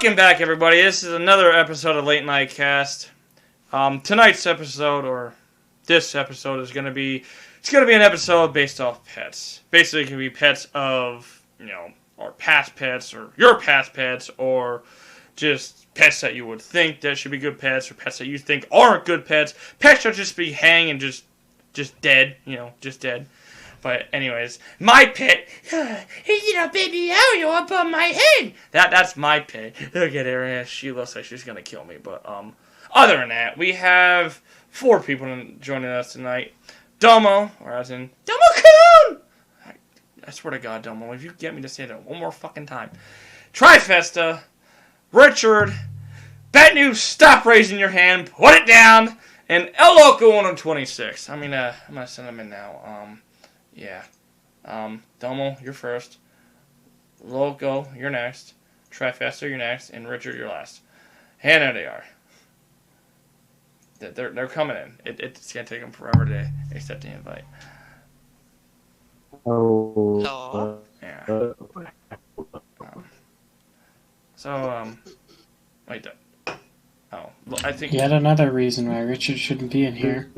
Welcome back, everybody. This is another episode of Late Night Cast. Tonight's episode, or this episode, is going to be... It's going to be an episode based off pets. Basically, it can be pets of, or past pets, or your past pets, or just pets that you would think that should be good pets, or pets that you think aren't good pets. Pets that just be hanging just dead, just dead. But anyways, my pet, he's a baby owl up on my head. That's my pet. Look at her, she looks like she's gonna kill me. But other than that, we have 4 people joining us tonight. DoMo, or as in DoMo-kun! I swear to God, DoMo, if you get me to say that one more fucking time. Trifesta, Richard, Batnew, stop raising your hand, put it down, and ElLocoUno26. I'm gonna send them in now. Yeah. DoMo, you're first. Loco, you're next. Trifesta, you're next. And Richard, you're last. And there they are. They're coming in. It's going to take them forever to accept the invite. Oh. Yeah. Wait. Oh, well, I think... Yet another reason why Richard shouldn't be in here.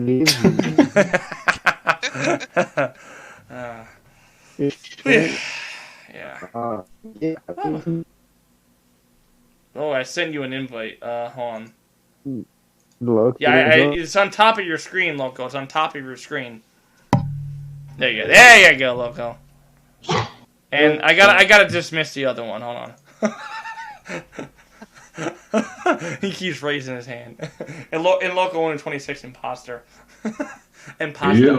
Yeah. Oh, I sent you an invite. Hold on. Look. Yeah, it's on top of your screen, Loco. It's on top of your screen. There you go. There you go, Loco. And I gotta dismiss the other one. Hold on. He keeps raising his hand. And ElLocoUno26 imposter. Imposter. Yeah,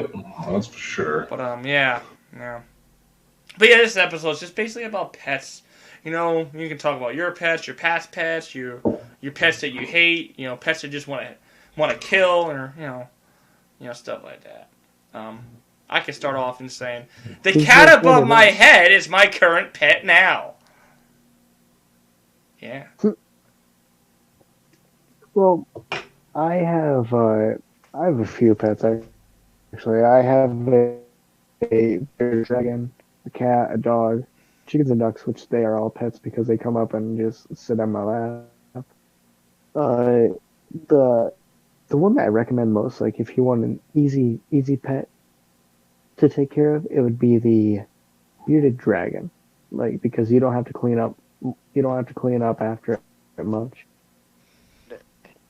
that's for sure. But yeah. But yeah, this episode is just basically about pets. You can talk about your pets, your past pets, your pets that you hate, pets that just want to kill, or stuff like that. I can start off in saying the cat above my head is my current pet now. Yeah. Well, I have a few pets actually. I have a dragon, a cat, a dog, chickens and ducks, which they are all pets because they come up and just sit on my lap. The one that I recommend most, like if you want an easy pet to take care of, it would be the bearded dragon, like because you don't have to clean up after it much.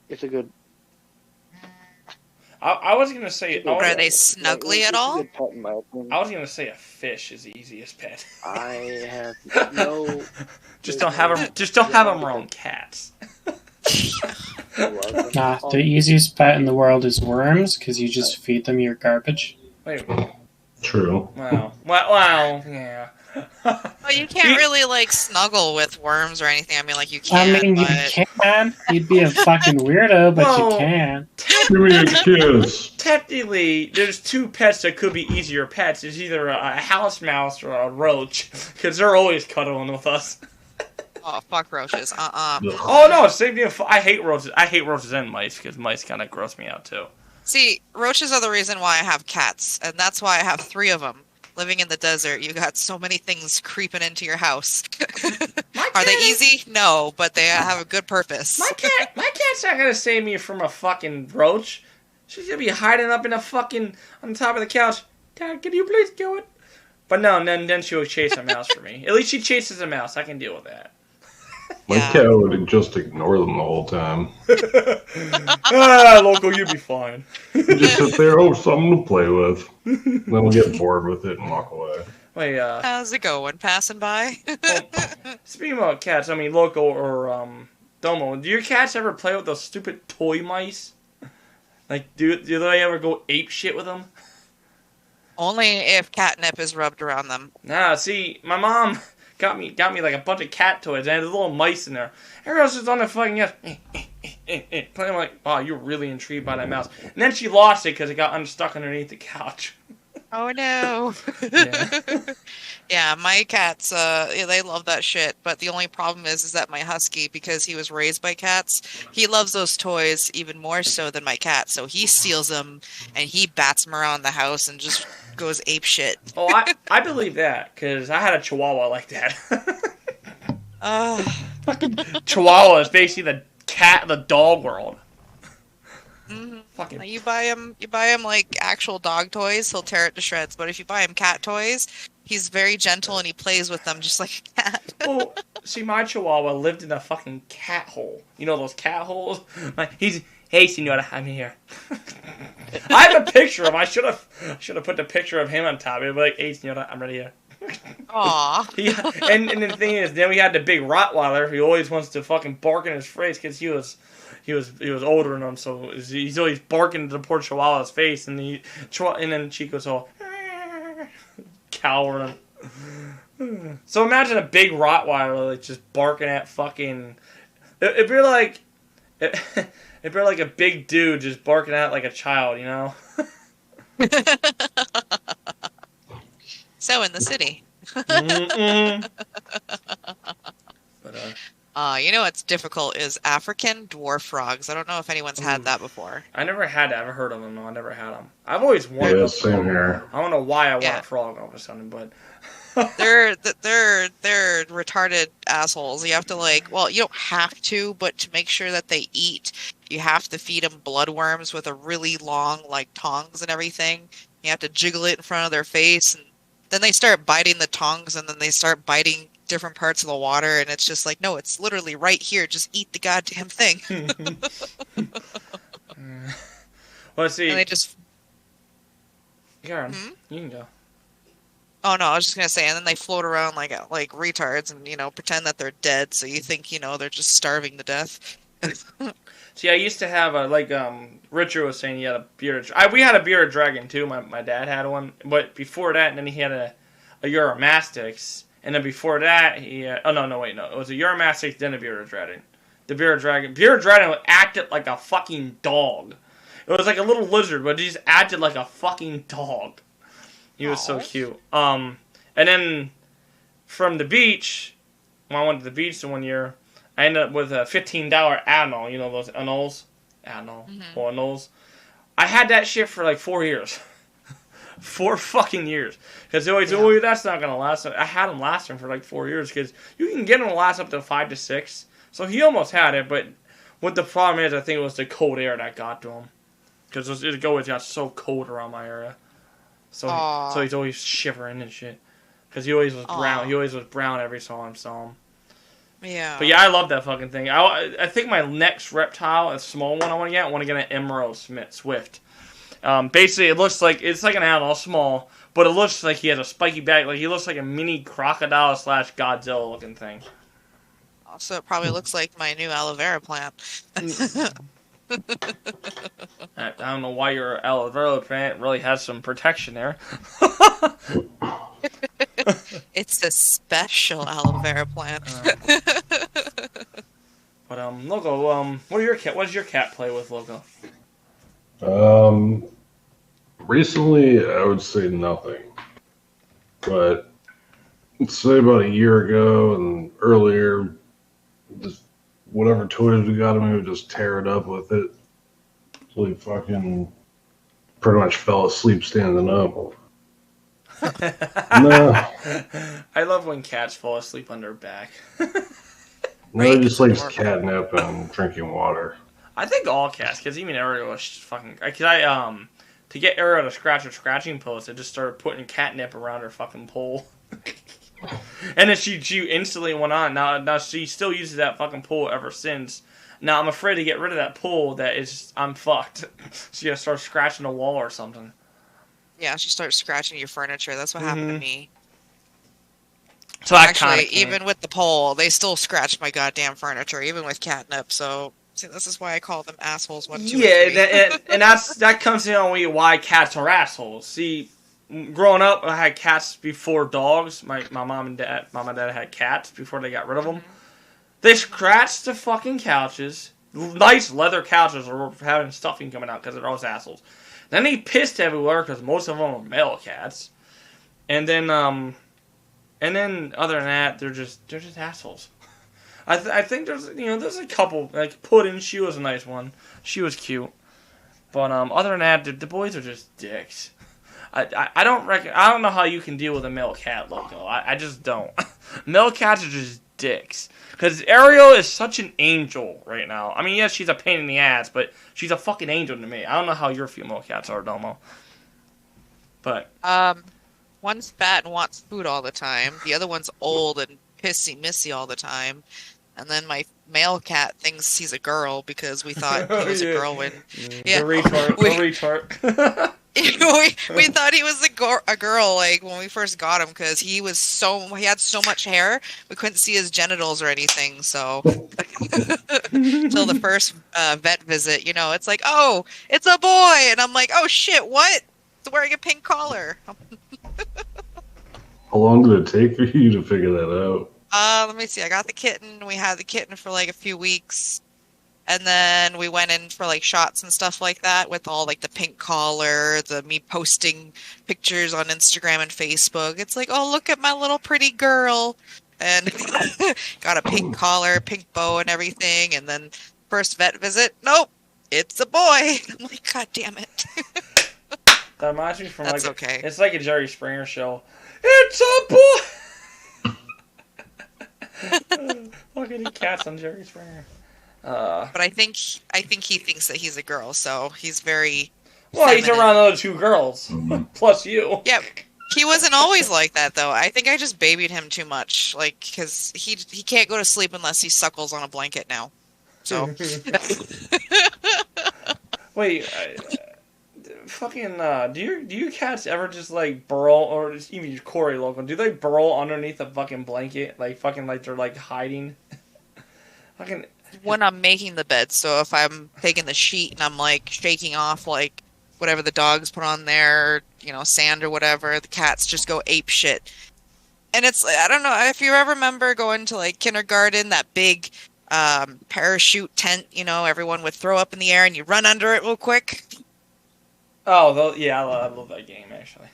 It's a good. I was gonna say. Are they snuggly at all? I was gonna say a fish is the easiest pet. I have no. Just don't have them. Just don't have them around cats. Nah, the easiest pet in the world is worms, because you just feed them your garbage. Wait. True. Wow. Yeah. Well, you can't really, snuggle with worms or anything. I mean, you can, I mean, you can. You'd be a fucking weirdo, but you can. Give me a kiss. Technically, there's 2 pets that could be easier pets. It's either a house mouse or a roach, because they're always cuddling with us. Oh, fuck roaches. Oh, no, same thing. I hate roaches. I hate roaches and mice, because mice kind of gross me out, too. See, roaches are the reason why I have cats, and that's why I have 3 of them. Living in the desert, you got so many things creeping into your house. Are they easy? No, but they have a good purpose. My cat's not gonna save me from a fucking roach. She's gonna be hiding up in a fucking on top of the couch. Dad, can you please do it? But no, then she'll chase a mouse for me. At least she chases a mouse. I can deal with that. My cat would just ignore them the whole time. Loco, you'll be fine. Just sit there, something to play with. Then we'll get bored with it and walk away. Wait, how's it going? Passing by? Speaking about cats, I mean, Loco or DoMo, do your cats ever play with those stupid toy mice? Do they ever go ape shit with them? Only if catnip is rubbed around them. Nah, see, my mom got me like a bunch of cat toys, and there's little mice in there. Everyone else is on the fucking playing like, wow, you're really intrigued by that mouse. And then she lost it because it got unstuck underneath the couch. Oh no. Yeah, my cats, they love that shit, but the only problem is that my husky, because he was raised by cats, he loves those toys even more so than my cat, so he steals them, and he bats them around the house and just goes ape shit. Oh, I believe that, because I had a chihuahua like that. Fucking Chihuahua is basically the cat, the dog world. Mhm. Fucking. You buy him like actual dog toys, he'll tear it to shreds. But if you buy him cat toys, he's very gentle and he plays with them just like a cat. Well, see, my Chihuahua lived in a fucking cat hole. You know those cat holes? Like, hey, Senora, I'm here. I have a picture of him. I should have put the picture of him on top. It'd be like, hey, Senora, I'm right here. Aw. And the thing is, then we had the big Rottweiler who always wants to fucking bark in his face because he was older than him, so he's always barking at the poor Chihuahua's face, and then Chico's all cowering. So imagine a big Rottweiler like just barking at fucking. It'd be like a big dude just barking at like a child, you know. So in the city. But You know what's difficult is African dwarf frogs. I don't know if anyone's had that before. I never had that. I've heard of them. No, I never had them. I've always wanted. Yeah, them. same here. I don't know why I want a frog all of a sudden, but They're retarded assholes. You have to you don't have to, but to make sure that they eat, you have to feed them bloodworms with a really long tongs and everything. You have to jiggle it in front of their face, and then they start biting the tongs, and then they start biting different parts of the water, and it's just like, no, it's literally right here. Just eat the goddamn thing. Well, let's see. And they just. Karen, you can go. Oh no, I was just gonna say, and then they float around like retards, and pretend that they're dead, so you think they're just starving to death. See, I used to have Richard was saying he had a bearded. We had a bearded dragon too. My dad had one, but before that, and then he had a Eurymastix, and then before that he it was a Eurymastix, then a bearded dragon. The bearded dragon acted like a fucking dog. It was like a little lizard, but he just acted like a fucking dog. He was so cute. And then from the beach, when I went to the beach the one year, I ended up with a $15 Adnol. You know those Adnols? Or Adnols. I had that shit for like 4 years. 4 fucking years. Because they always, that's not going to last. I had him lasting for like 4 years. Because you can get him to last up to 5 to 6. So he almost had it. But what the problem is, I think it was the cold air that got to him. Because it always got so cold around my area. So he's always shivering and shit. Because he always was brown. He always was brown every time I saw him. Yeah. But yeah, I love that fucking thing. I think my next reptile, a small one I want to get an Emerald Swift. Basically, it looks like, it's like an animal, small, but it looks like he has a spiky back. Like, he looks like a mini crocodile / Godzilla looking thing. Also, it probably looks like my new aloe vera plant. I don't know why your aloe vera plant really has some protection there. It's a special aloe vera plant. But Loco, what does your cat play with, Loco? Recently, I would say nothing. But let's say about a year ago and earlier, just whatever toys we got him, he would just tear it up with it. So he fucking pretty much fell asleep standing up. No. I love when cats fall asleep on their back. No, he just likes catnip and drinking water. I think all cats, because even Ariel was fucking. Because to get Ariel to scratch her scratching post, I just started putting catnip around her fucking pole. And then she instantly went on. Now she still uses that fucking pole ever since. Now I'm afraid to get rid of that pole. I'm fucked. She gotta start scratching the wall or something. Yeah, she starts scratching your furniture. That's what happened to me. So actually, even with the pole, they still scratched my goddamn furniture, even with catnip. So see, this is why I call them assholes. 1, 2, and that comes in on why cats are assholes. See, growing up, I had cats before dogs. My mom and dad had cats before they got rid of them. They scratched the fucking couches, nice leather couches, or having stuffing coming out because they're all assholes. Then they pissed everywhere because most of them are male cats, and then other than that, they're just assholes. I think there's a couple, like Puddin'. She was a nice one. She was cute, but other than that, the boys are just dicks. I don't know how you can deal with a male cat, Loco. I just don't. Male cats are just dicks. Because Ariel is such an angel right now. I mean, yes, she's a pain in the ass, but she's a fucking angel to me. I don't know how your female cats are, Domo. But one's fat and wants food all the time. The other one's old and pissy missy all the time. And then my male cat thinks he's a girl because we thought he was a girl when the retard. we thought he was a girl like when we first got him because he had so much hair we couldn't see his genitals or anything. So until the first vet visit, it's like, oh, it's a boy, and I'm like, oh shit, what? It's wearing a pink collar. How long did it take for you to figure that out? Let me see. I got the kitten. We had the kitten for like a few weeks. And then we went in for like shots and stuff like that with all like the pink collar, me posting pictures on Instagram and Facebook. It's like, oh, look at my little pretty girl. And got a pink collar, pink bow and everything. And then first vet visit, nope, it's a boy. I'm like, God damn it. That reminds me from That's okay. It's like a Jerry Springer show. It's a boy! Fucking cats on Jerry Springer. But I think he thinks that he's a girl, so he's very. Well, he's around the other two girls, plus you. Yeah, he wasn't always like that though. I think I just babied him too much, like because he can't go to sleep unless he suckles on a blanket now. So. Wait, fucking. Do your cats ever just like burrow, or just even your Corey local? Do they burrow underneath a fucking blanket, like they're like hiding? Fucking. When I'm making the bed, so if I'm taking the sheet and I'm like shaking off like whatever the dogs put on there, sand or whatever, the cats just go ape shit. And it's, I don't know if you ever remember going to like kindergarten, that big parachute tent, everyone would throw up in the air and you run under it real quick. Oh, yeah, I love that game actually.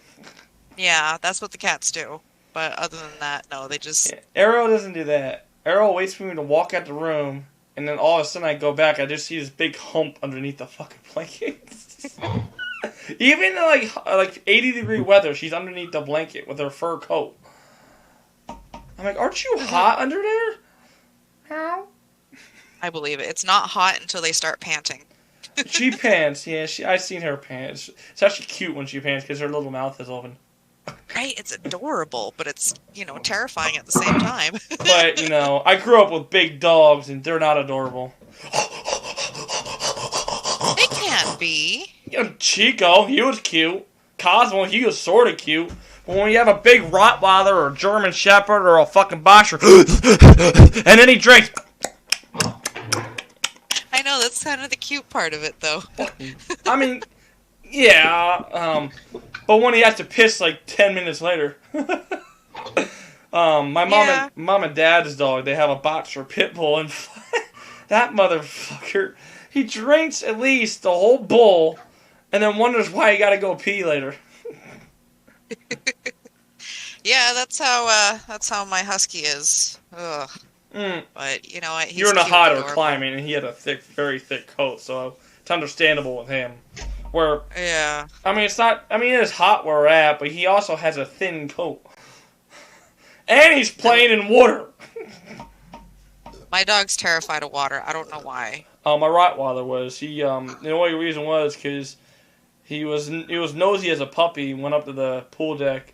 Yeah, that's what the cats do. But other than that, no, they just. Yeah, Arrow doesn't do that. Arrow waits for me to walk out the room. And then all of a sudden I go back, I just see this big hump underneath the fucking blanket. Even in like 80-degree weather, she's underneath the blanket with her fur coat. I'm like, aren't you hot under there? How? I believe it. It's not hot until they start panting. She pants, yeah. I've seen her pants. It's actually cute when she pants because her little mouth is open. Right, it's adorable, but it's, terrifying at the same time. But, I grew up with big dogs, and they're not adorable. They can be. Chico, he was cute. Cosmo, he was sort of cute. But when you have a big Rottweiler or a German Shepherd or a fucking Boxer, and then he drinks... I know, that's kind of the cute part of it, though. I mean, yeah, but when he has to piss like 10 minutes later. My mom and dad's dog, they have a boxer pit bull, and that motherfucker, he drinks at least the whole bowl, and then wonders why he gotta go pee later. Yeah, that's how my husky is. Ugh. But he's you're in a cute, hotter adorable. climate, and he had a very thick coat, so it's understandable with him. Where, yeah, I mean, it is hot where we're at, but he also has a thin coat. And he's playing in water. My dog's terrified of water. I don't know why. My Rottweiler was. The only reason was because he was nosy as a puppy, went up to the pool deck,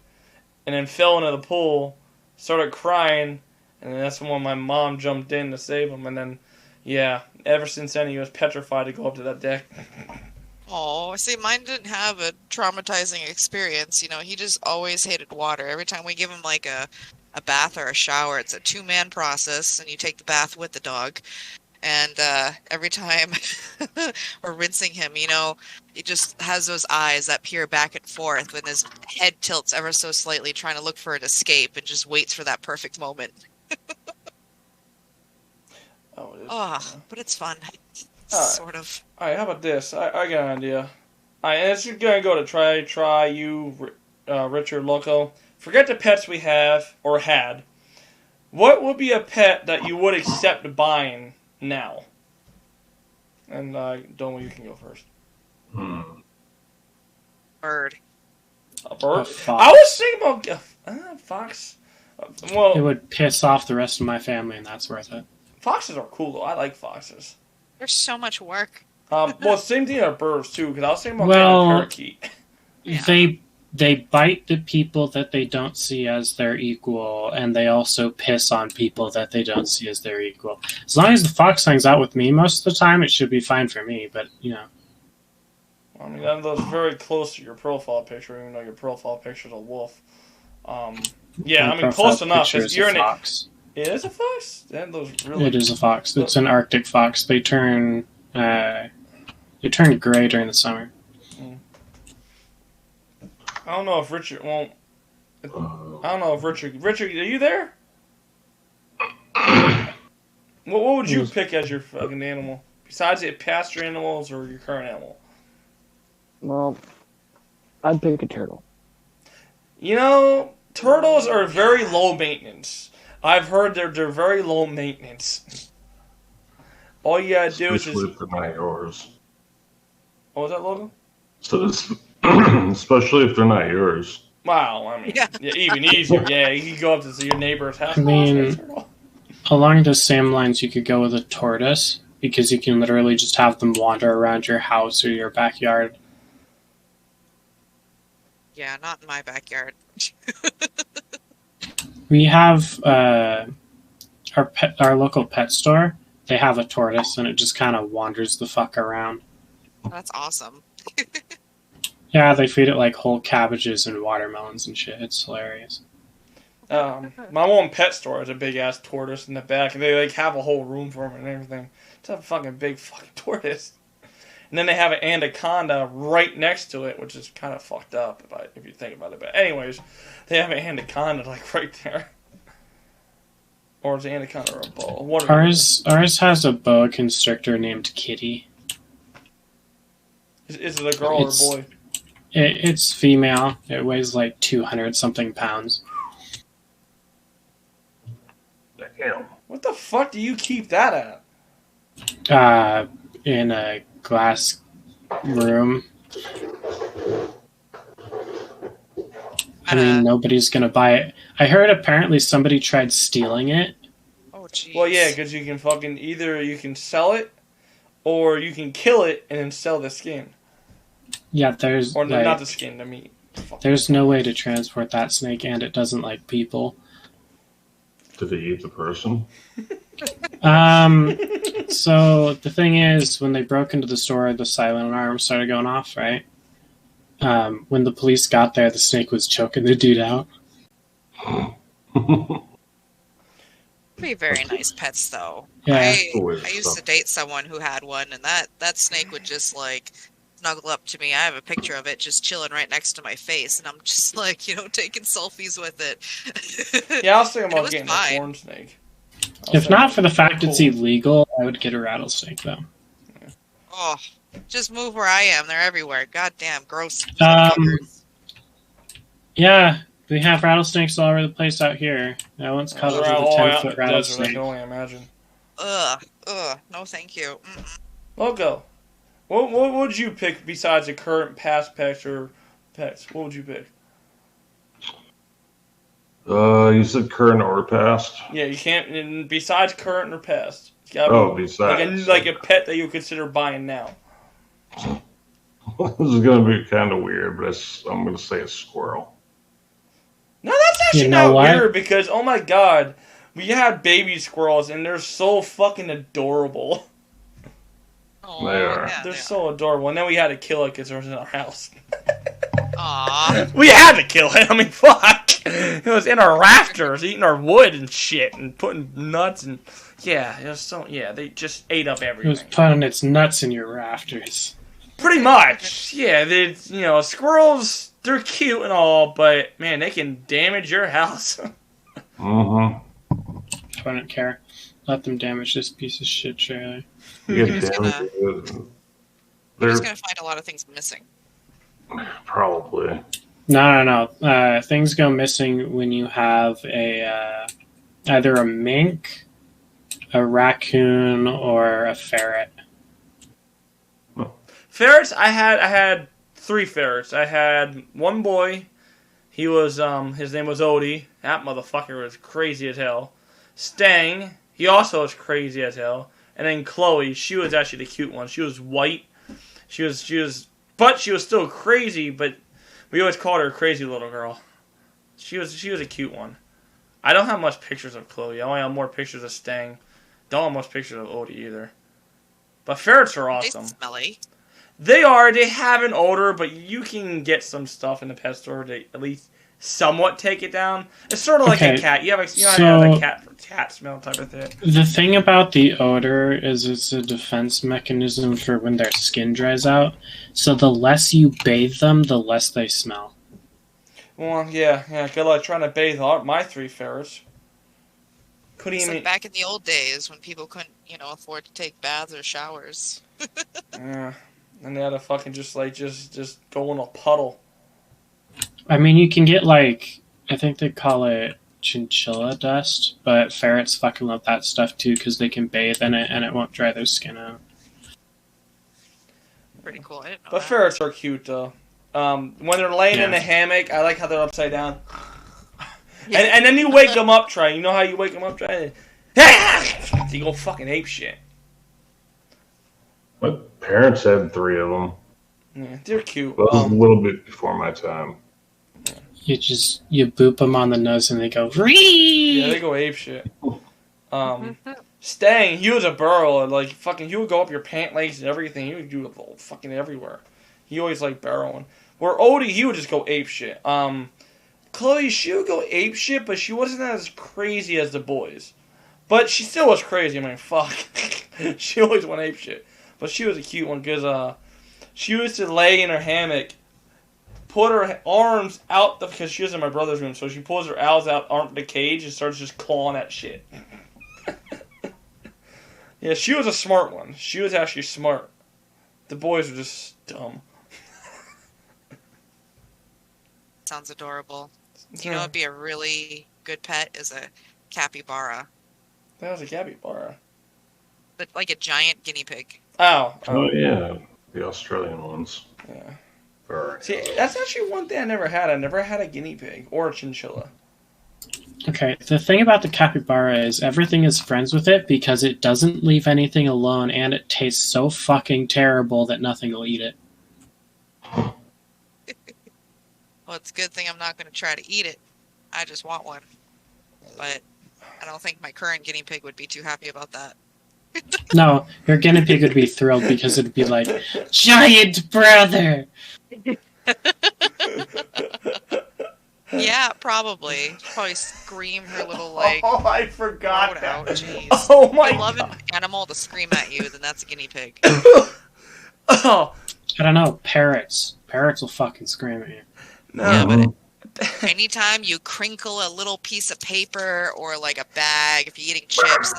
and then fell into the pool, started crying, and that's when my mom jumped in to save him, and then, yeah, ever since then he was petrified to go up to that deck. Oh, see, mine didn't have a traumatizing experience. He just always hated water. Every time we give him like a bath or a shower, it's a 2-man process, and you take the bath with the dog. And every time we're rinsing him, he just has those eyes that peer back and forth when his head tilts ever so slightly, trying to look for an escape, and just waits for that perfect moment. But it's fun. Sort of. Alright, how about this? I got an idea. Alright, and it's gonna go to try you, Richard Loco. Forget the pets we have, or had. What would be a pet that you would accept buying now? And, Domo, you can go first. Bird. A bird? A fox. I was thinking about fox. It Well, would piss off the rest of my family, and that's worth it. foxes are cool though. I like foxes. There's so much work. Well, same thing with birds too. Because I was thinking about Well, getting a parakeet. Yeah. They bite the people that they don't see as their equal, and they also piss on people that they don't see as their equal. As long as the fox hangs out with me most of the time, it should be fine for me. But I mean, that's very close to your profile picture, even though your profile picture's a wolf. Yeah, my I mean, profile close enough. picture is You're a in fox. It is a fox. That those really. It is a fox. It's an Arctic fox. They turn gray during the summer. I don't know if Richard won't. I don't know if Richard. Richard, are you there? What would you pick as your fucking animal besides the pasture animals or your current animal? Well, I'd pick a turtle. You know, turtles are very low maintenance. I've heard they're very low maintenance. All you gotta do is just. Especially if they're not yours. What was that, Logan? So especially if they're not yours. Wow, I mean, yeah, even easier. Yeah, you can go up to your neighbor's house. I mean, along the same lines, you could go with a tortoise because you can literally just have them wander around your house or your backyard. Yeah, not in my backyard. We have our local pet store. They have a tortoise, and it just kind of wanders the fuck around. That's awesome. Yeah, they feed it like whole cabbages and watermelons and shit. It's hilarious. My one pet store has a big ass tortoise in the back, and they like have a whole room for him and everything. It's a fucking big fucking tortoise. And then they have an anaconda right next to it, which is kind of fucked up if you think about it. But anyways, they have an anaconda like right there. Or is it anaconda or a boa? Ours has a boa constrictor named Kitty. Is it a girl or a boy? It's female. It weighs like 200 something pounds. Damn. What the fuck do you keep that at? In a glass room. I mean, nobody's gonna buy it. I heard apparently somebody tried stealing it. Oh, jeez. Well, yeah, because you can fucking either you can sell it, or you can kill it and then sell the skin. Yeah, there's Or not the skin, the meat. There's no way to transport that snake, and it doesn't like people. Did it eat the person? So the thing is, when they broke into the store, the silent alarm started going off, right? When the police got there, the snake was choking the dude out. Be very nice pets, though. Yeah. I used to date someone who had one, and that snake would just like snuggle up to me. I have a picture of it just chilling right next to my face, and I'm just like, taking selfies with it. Yeah, I was thinking about was getting fine. a corn snake. If not for the fact it's illegal, I would get a rattlesnake, though. Oh, just move where I am. They're everywhere. God damn, gross. Yeah, we have rattlesnakes all over the place out here. I once caught a 10-foot rattlesnake. I can only imagine. Ugh, no thank you. Loco, what would you pick besides the current past pets or pets? What would you pick? You said current or past? Yeah, you can't. Besides current or past. It's gotta be besides. like a pet that you consider buying now. This is going to be kind of weird, but I'm going to say a squirrel. No, that's actually not weird because, oh my god, we had baby squirrels and they're so fucking adorable. Oh, They are. yeah, They're so adorable. And then we had to kill it because it was in our house. Aww. We had to kill it. I mean, fuck. It was in our rafters, eating our wood and shit, and putting nuts and yeah, it was so yeah. They just ate up everything. It was putting its nuts in your rafters. Pretty much, yeah. Squirrels. They're cute and all, but man, they can damage your house. I wouldn't care. Let them damage this piece of shit trailer. You're just gonna find a lot of things missing. Probably. No. Things go missing when you have either a mink, a raccoon, or a ferret. Ferrets, I had 3 ferrets. I had one boy. He was his name was Odie. That motherfucker was crazy as hell. Stang, he also was crazy as hell. And then Chloe, she was actually the cute one. She was white. But she was still crazy. But we always called her a crazy little girl. She was a cute one. I don't have much pictures of Chloe. I only have more pictures of Stang. Don't have much pictures of Odie either. But ferrets are awesome. They smelly. They are. They have an odor, but you can get some stuff in the pet store to at least somewhat take it down. It's sort of like a cat. You have a cat smell type of thing. The thing about the odor is it's a defense mechanism for when their skin dries out. So the less you bathe them, the less they smell. Well, yeah. Good luck trying to bathe my 3 ferrets. Couldn't It's even. like back in the old days when people couldn't, afford to take baths or showers. Yeah. And they had to fucking just go in a puddle. I mean, you can get, I think they call it chinchilla dust, but ferrets fucking love that stuff too because they can bathe in it and it won't dry their skin out. Pretty cool. I didn't know But that. ferrets are cute, though. When they're laying in a hammock, I like how they're upside down. Yeah. And then you wake them up, Trey. You know how you wake them up, Trey? You go fucking ape shit. My parents had 3 of them. Yeah, they're cute. That was a little bit before my time. You boop them on the nose and they go Ree! Yeah, they go ape shit. Stang, he was a burrow. He would go up your pant legs and everything. He would do it fucking everywhere. He always liked burrowing. Where Odie, he would just go ape shit. Chloe, she would go ape shit, but she wasn't as crazy as the boys. But she still was crazy. I mean, fuck. She always went ape shit. But she was a cute one because she used to lay in her hammock, put her arms out because she was in my brother's room. So she pulls her arms out the cage and starts just clawing at shit. Yeah, she was a smart one. She was actually smart. The boys were just dumb. Sounds adorable. You know, it'd be a really good pet is a capybara, That was a capybara. but like a giant guinea pig. Oh. Oh, yeah. The Australian ones. Yeah. Or, See, that's actually one thing I never had. I never had a guinea pig or a chinchilla. Okay, the thing about the capybara is everything is friends with it because it doesn't leave anything alone and it tastes so fucking terrible that nothing will eat it. Well, it's a good thing I'm not going to try to eat it. I just want one. But I don't think my current guinea pig would be too happy about that. No, your guinea pig would be thrilled because it'd be like, giant brother! Yeah, probably. She'd probably scream her little, Oh, I forgot throat that. out. Jeez. Oh my If you love god. an animal to scream at you, then that's a guinea pig. Oh. I don't know, parrots. Parrots will fucking scream at you. No. Yeah, but anytime you crinkle a little piece of paper or like a bag, if you're eating chips,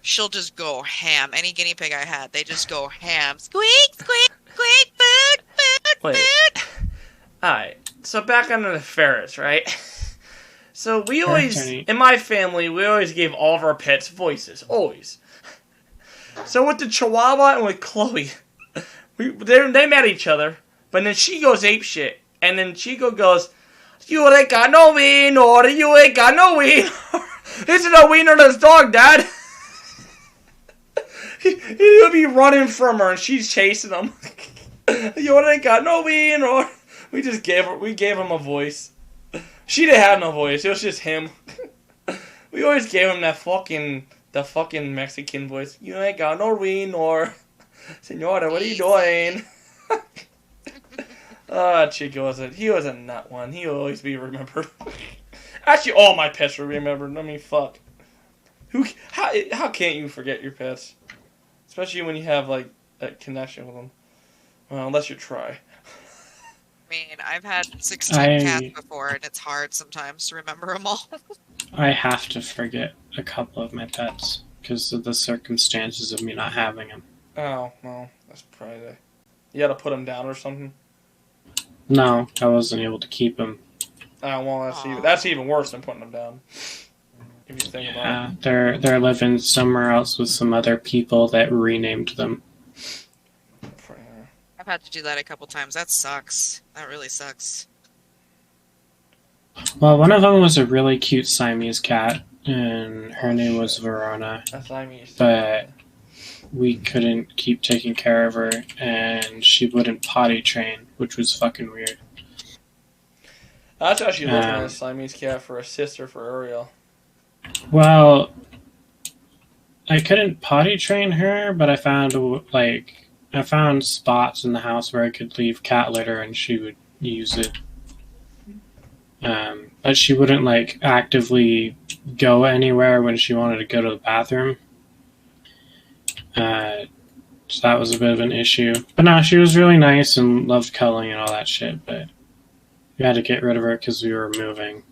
she'll just go ham. Any guinea pig I had, they just go ham. Squeak, squeak, squeak, food, Wait. food. Alright, so back on the ferrets, right? So we Ferrets always, are neat. in my family, we always gave all of our pets voices. Always. So with the Chihuahua and with Chloe, they met each other, but then she goes ape shit. And then Chico goes, "You ain't got no wiener, you ain't got no wiener. Isn't a wienerless dog, Dad." He'll be running from her and she's chasing him. "You ain't got no wiener." We gave him a voice. She didn't have no voice, it was just him. We always gave him the fucking Mexican voice. "You ain't got no wiener. Senora, what are you doing?" Chico he was a nut one. He'll always be remembered. Actually, all my pets were remembered. I mean, fuck. How can't you forget your pets? Especially when you have, like, a connection with them. Well, unless you try. I mean, I've had 16 cats before, and it's hard sometimes to remember them all. I have to forget a couple of my pets because of the circumstances of me not having them. Oh, well, that's probably you gotta put them down or something. No, I wasn't able to keep them. Oh, well, that's even worse than putting them down. If you think about it. They're living somewhere else with some other people that renamed them. I've had to do that a couple times. That sucks. That really sucks. Well, one of them was a really cute Siamese cat, and her name was Verona. A Siamese. But we couldn't keep taking care of her, and she wouldn't potty train, which was fucking weird. I was actually looking at a Siamese cat for a sister for Ariel. Well, I couldn't potty train her, but I found spots in the house where I could leave cat litter, and she would use it. But she wouldn't actively go anywhere when she wanted to go to the bathroom. So that was a bit of an issue. But no, she was really nice and loved cuddling and all that shit. But we had to get rid of her because we were moving.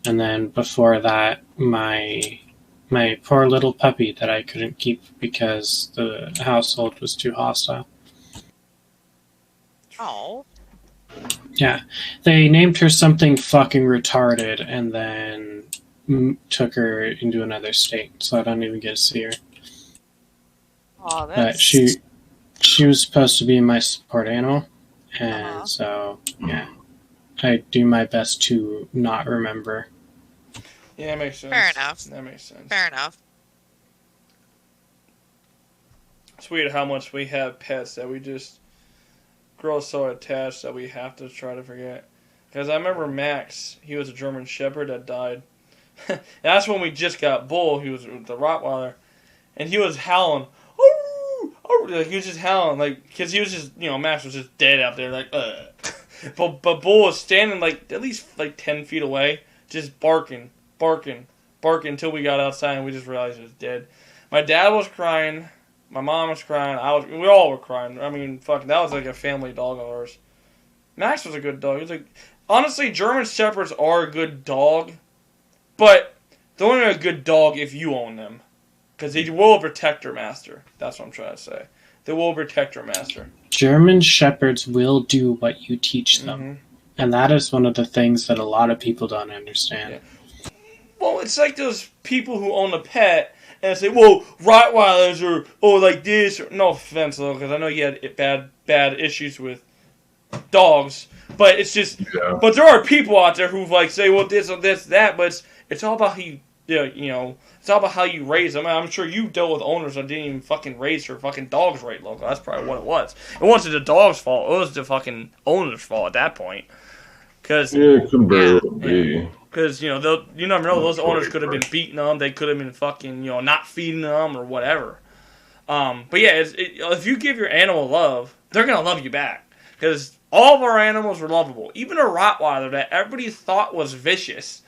And then before that, my poor little puppy that I couldn't keep because the household was too hostile. Oh. Yeah, they named her something fucking retarded and then took her into another state, so I don't even get to see her. Oh, But she was supposed to be my support animal, and so yeah, I do my best to not remember. Yeah, that makes sense. Fair enough. That makes sense. Fair enough. It's weird how much we have pets that we just grow so attached that we have to try to forget. Because I remember Max, he was a German Shepherd that died. That's when we just got Bull, he was the Rottweiler, and he was howling. Like, he was just howling, because he was just, Max was just dead out there, But Bull was standing, at least, 10 feet away, just barking until we got outside and we just realized he was dead. My dad was crying, my mom was crying, we all were crying. I mean, that was a family dog of ours. Max was a good dog. He was honestly, German Shepherds are a good dog, but they're only a good dog if you own them. Because they will protect their master. That's what I'm trying to say. They will protect their master. German Shepherds will do what you teach them. Mm-hmm. And that is one of the things that a lot of people don't understand. Yeah. Well, it's like those people who own a pet and say, well, Rottweilers are like this. No offense, though, because I know you had bad issues with dogs. But it's just, but there are people out there who say, well, this or this, that. But it's all about how you, it's all about how you raise them. I'm sure you dealt with owners that didn't even fucking raise their fucking dogs right, Loco. That's probably what it was. It wasn't the dog's fault. It was the fucking owner's fault at that point. Cause, it could be. Because, you never know. Those owners could have been beating them. They could have been fucking, not feeding them or whatever. But yeah, if you give your animal love, they're going to love you back. Because all of our animals were lovable. Even a Rottweiler that everybody thought was vicious.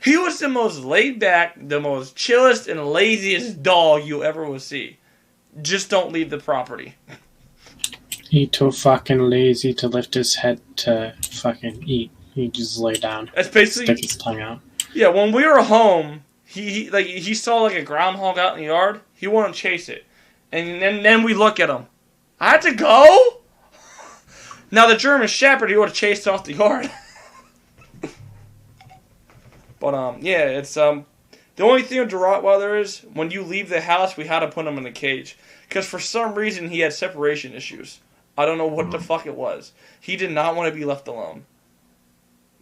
He was the most laid back, the most chillest and laziest dog you ever will see. Just don't leave the property. He too fucking lazy to lift his head to fucking eat. He just lay down. That's basically stick his tongue out. Yeah, when we were home, he saw a groundhog out in the yard. He wanted to chase it, and then we look at him. I had to go. Now the German Shepherd, he would have chased off the yard. But yeah, it's the only thing with the Rottweiler is when you leave the house, we had to put him in a cage because for some reason he had separation issues. I don't know what the fuck it was. He did not want to be left alone.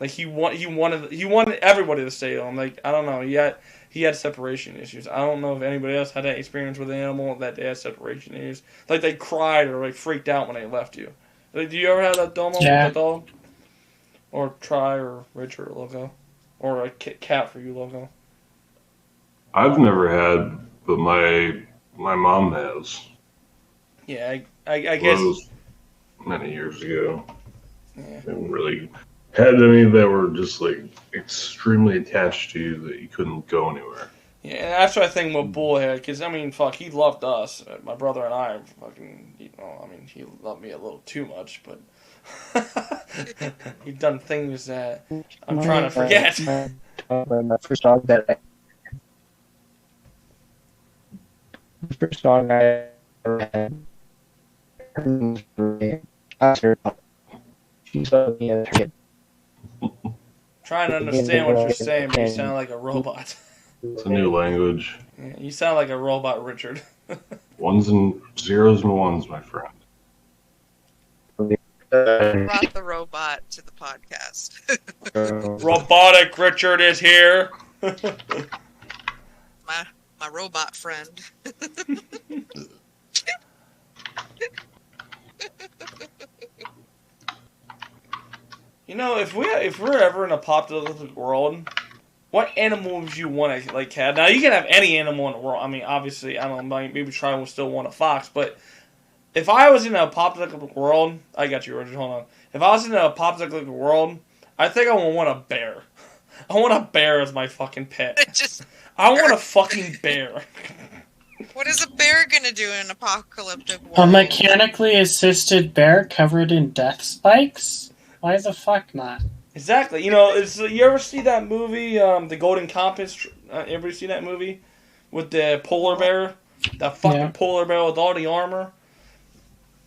He wanted everybody to stay home. I don't know. He had separation issues. I don't know if anybody else had that experience with an animal that they had separation issues. They cried or freaked out when they left you. Do you ever have that DoMo with a dog? Or Try or Richard or Loco? Or a cat for you, Loco? I've never had, but my mom has. Yeah, I guess. Was many years ago. Yeah. I haven't really had any that were just extremely attached to you that you couldn't go anywhere. Yeah, and that's what I think what Bull had, because, he loved us. My brother and I, he loved me a little too much, but he'd done things that I'm trying to forget. The first dog I ever had, her name was Maria. I asked her, she saw me as a kid. Trying to understand what you're saying, but you sound like a robot. It's a new language. Yeah, you sound like a robot, Richard. Ones and zeros and ones, my friend. Brought the robot to the podcast. Robotic Richard is here. my robot friend. You know, if we're ever in a apocalyptic world, what animal would you want to like have? Now you can have any animal in the world. I mean, obviously, I don't know, maybe Try will still want a fox, but if I was in an apocalyptic world, I got you, Richard. Hold on. If I was in an apocalyptic world, I think I would want a bear. I want a bear as my fucking pet. I want a fucking bear. What is a bear gonna do in an apocalyptic world? A mechanically assisted bear covered in death spikes? Why the fuck not? Exactly. You know, you ever see that movie, The Golden Compass? Ever see that movie with the polar bear? That fucking polar bear with all the armor.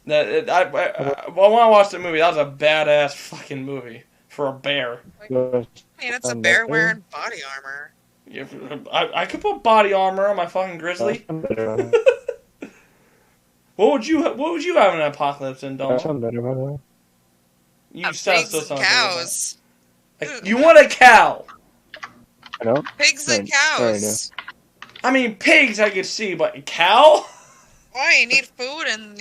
When I watched the movie, that was a badass fucking movie for a bear. I mean, it's a bear wearing body armor. Yeah, I could put body armor on my fucking grizzly. What would you have in an apocalypse in DoMo? You sound so cows. You want a cow? No? Pigs and cows. I mean, pigs I could see, but a cow? Why? You need food and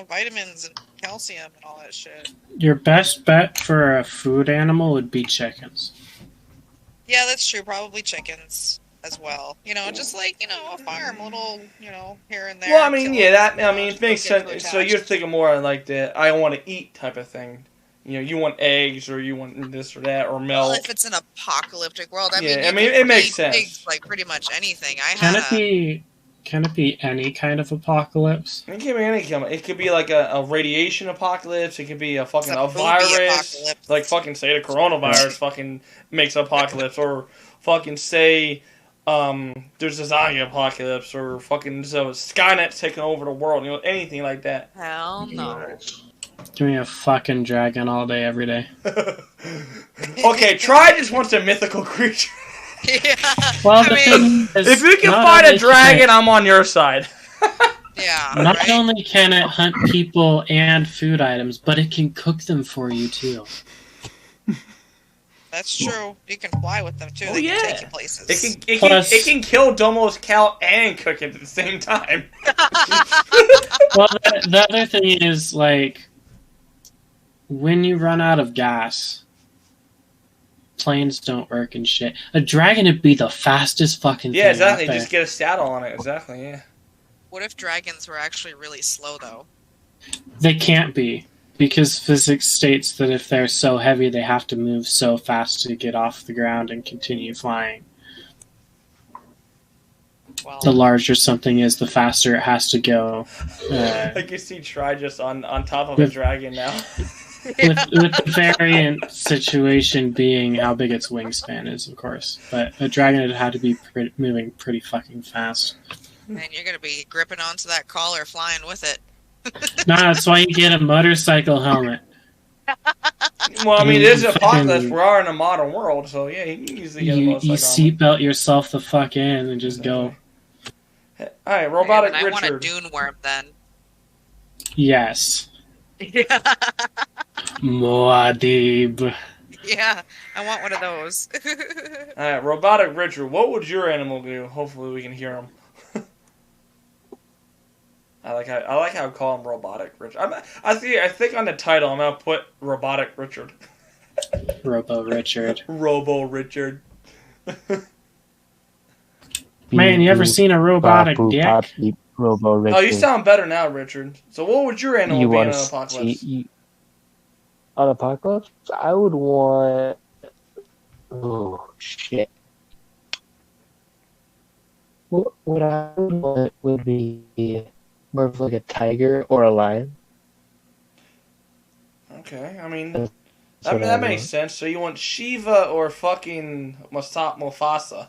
vitamins and calcium and all that shit. Your best bet for a food animal would be chickens. Yeah, that's true. Probably chickens as well. Just like, a farm, a little, here and there. Well, I mean, it makes sense. So you're thinking more like the I want to eat type of thing. You want eggs or you want this or that or milk. Well, if it's an apocalyptic world, it makes sense. Pigs, like pretty much anything. Can it be any kind of apocalypse? It can be any kind. It could be like a radiation apocalypse. It could be a virus. Apocalypse. Like fucking say the coronavirus fucking makes apocalypse. Or fucking say there's a zombie apocalypse. Or fucking Skynet taking over the world. Anything like that. Hell no. Give me a fucking dragon all day, every day. Okay, Try just wants a mythical creature. Yeah. Well, if you can find a dragon, I'm on your side. Yeah. Not only can it hunt people and food items, but it can cook them for you too. That's true. You can fly with them too. Oh, they can take you places. It can kill Domo's cow and cook it at the same time. Well, the other thing is, like, when you run out of gas, planes don't work and shit. A dragon would be the fastest fucking thing. Yeah, exactly. Out there. Just get a saddle on it. Exactly, yeah. What if dragons were actually really slow, though? They can't be. Because physics states that if they're so heavy, they have to move so fast to get off the ground and continue flying. Well, The larger something is, the faster it has to go. I can see Try just on top of a dragon now. With the variant situation being how big its wingspan is, of course. But a dragon would have to be moving pretty fucking fast. and you're going to be gripping onto that collar flying with it. No, that's why you get a motorcycle helmet. Well, I mean, it is an apocalypse. We are in a modern world, so yeah, you can easily get a You motorcycle. seatbelt yourself the fuck in and just go. Alright, Robotic I want a Richard. dune worm then. Yes. Yeah. Muad'Dib. Yeah, I want one of those. Alright, Robotic Richard, what would your animal do? Hopefully we can hear him. I like how I call him Robotic Richard. I think on the title I'm gonna put Robotic Richard. Robo Richard. Robo Richard. Man, you ever seen a robotic dick? Robo Richard. Oh, you sound better now, Richard. So what would your animal be in an apocalypse? On apocalypse? I would want... Oh, shit. What I would want would be more of like a tiger or a lion. Okay, I mean that makes sense. So you want Shiva or fucking Mufasa?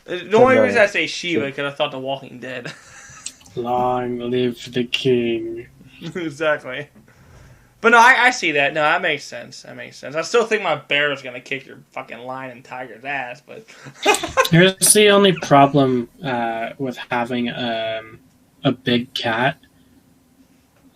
The only reason I say Shiva because I thought The Walking Dead. Long live the king. Exactly. But no, I see that. No, that makes sense. That makes sense. I still think my bear is gonna kick your fucking lion and tiger's ass, but Here's the only problem with having a big cat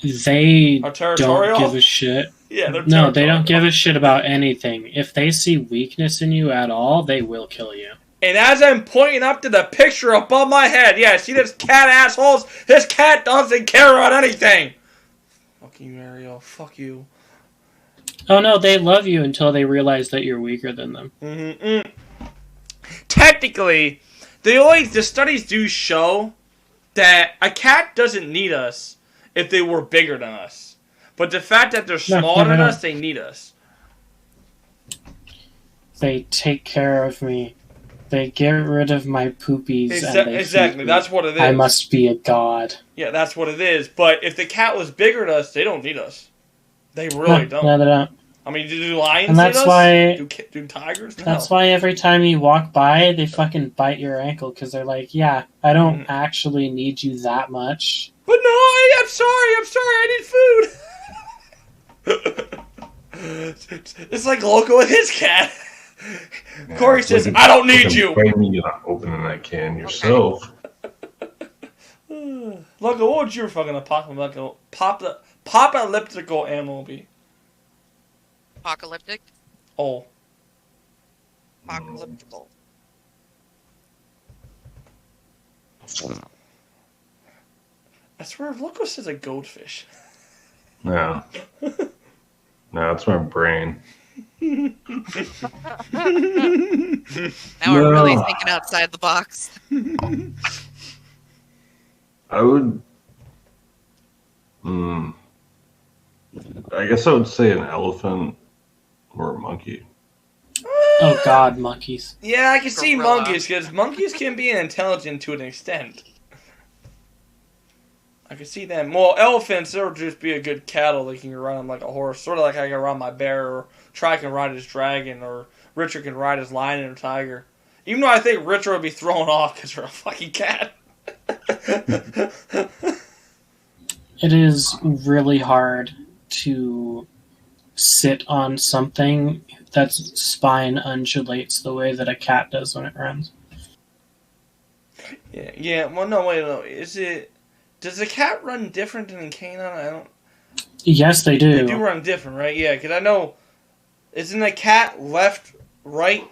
They Are territorial? don't give a shit. Yeah, they're No, they don't territorial. give a shit about anything. If they see weakness in you at all, they will kill you. And as I'm pointing up to the picture above my head, yeah, see this cat assholes? This cat doesn't care about anything. Fuck you, Mario. Fuck you. Oh no, they love you until they realize that you're weaker than them. Mm-hmm. Technically, the studies do show that a cat doesn't need us if they were bigger than us. But the fact that they're smaller than us, they need us. They take care of me. They get rid of my poopies. And they Exactly, that's what it is. I must be a god. Yeah, that's what it is. But if the cat was bigger than us, they don't need us. They really don't. No, they don't. I mean, do lions And that's need us? why. Do tigers? No. That's why every time you walk by, they fucking bite your ankle because they're like, "Yeah, I don't actually need you that much." But no, I'm sorry, I need food. It's like Loco with his cat. Yeah, Corey says, "I don't need you." You're not opening that can yourself. Loco, what would your fucking apocalyptical animal be? Apocalyptic? Oh. Apocalyptical. I swear, Loco says a goldfish. No. No, it's my brain. Now we're really thinking outside the box. I would. I guess I would say an elephant or a monkey. Oh god, monkeys. Yeah, I can see Gorilla. monkeys, because monkeys can be intelligent to an extent. I can see them. Well, elephants, they'll just be a good cattle. They can ride them like a horse. Sort of like I can ride my bear, or Try can ride his dragon, or Richard can ride his lion or tiger. Even though I think Richard would be thrown off because you're a fucking cat. It is really hard to sit on something that's spine undulates the way that a cat does when it runs. Yeah. Well, no, wait, no. Does the cat run different than in Canine? I don't. Yes, they do. They do run different, right? Yeah, because I know. Isn't the cat left, right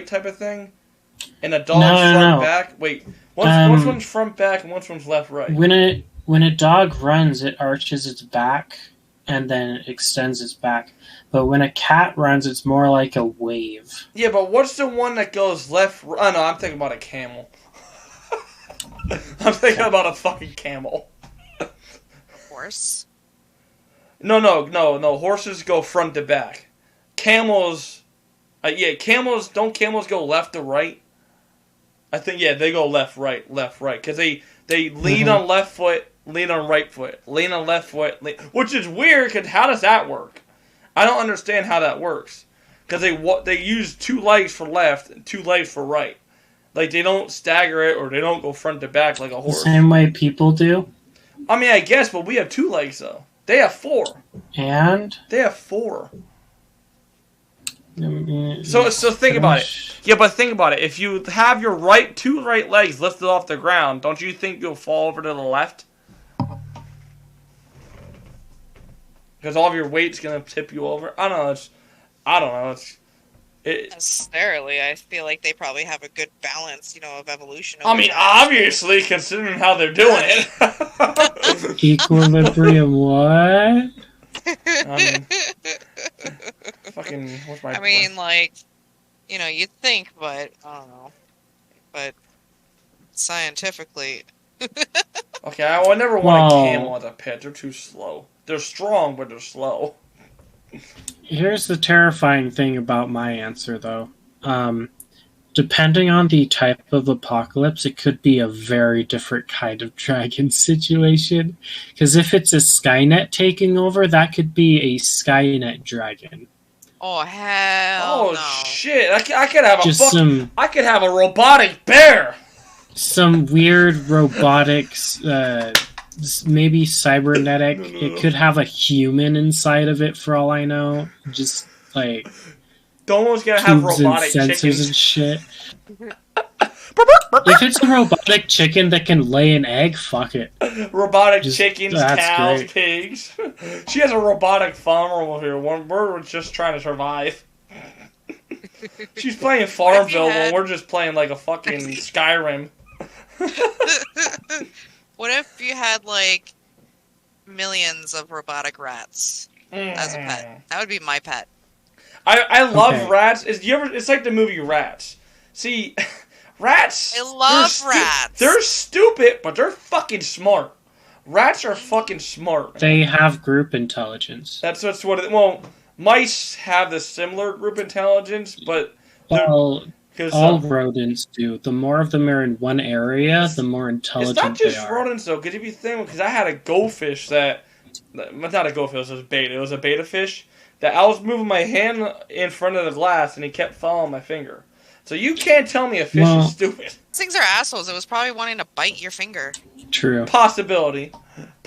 type of thing? And a dog's front, back? Wait, one's front, back, and one's left, right. When a dog runs, it arches its back and then it extends its back. But when a cat runs, it's more like a wave. Yeah, but what's the one that goes left? Oh, no, I'm thinking about a camel. I'm thinking about a fucking camel. Horse? No. Horses go front to back. Camels, don't camels go left to right? I think, yeah, they go left, right. Because they lean on left foot, lean on right foot, lean on left foot, which is weird, because how does that work? I don't understand how that works. Because they use 2 legs for left and 2 legs for right. Like, they don't stagger it, or they don't go front to back like a horse. The same way people do? I mean, I guess, but we have 2 legs, though. They have 4. And? They have 4. So think about it. Yeah, but think about it. If you have your 2 right legs lifted off the ground, don't you think you'll fall over to the left? Because all of your weight's gonna tip you over. I don't know. Necessarily, I feel like they probably have a good balance, of evolution. I mean, obviously, considering how they're doing it. Equilibrium what? Fucking, what's my... I mean, like, you'd think, but, I don't know. But, scientifically... Okay, I would never want a camel as a pet. They're too slow. They're strong, but they're slow. Here's the terrifying thing about my answer, though. Depending on the type of apocalypse, it could be a very different kind of dragon situation. Because if it's a Skynet taking over, that could be a Skynet dragon. Oh, hell no. Shit. I could have I could have a robotic bear. Some weird robotics, maybe cybernetic. It could have a human inside of it, for all I know. Just like DoMo's gonna have tubes robotic and sensors chickens and shit. But If it's a robotic chicken that can lay an egg, fuck it. Robotic Just- chickens, that's cows, great. pigs. She has a robotic farmer over here. We're just trying to survive. She's playing Farmville when we're just playing like a fucking Skyrim. What if you had like millions of robotic rats as a pet? That would be my pet. I love Okay. rats. It's like the movie Rats. See, rats. I love rats. They're stupid, but they're fucking smart. Rats are fucking smart. They have group intelligence. That's what it. Well, mice have the similar group intelligence, but Well, because all rodents do. The more of them are in one area, the more it's intelligent not just they are. rodents though. Because if you think, because I had a goldfish that, not a goldfish, it was beta. It was a beta fish that I was moving my hand in front of the glass and he kept following my finger. So you can't tell me a fish is stupid. These things are assholes. It was probably wanting to bite your finger. True. Possibility.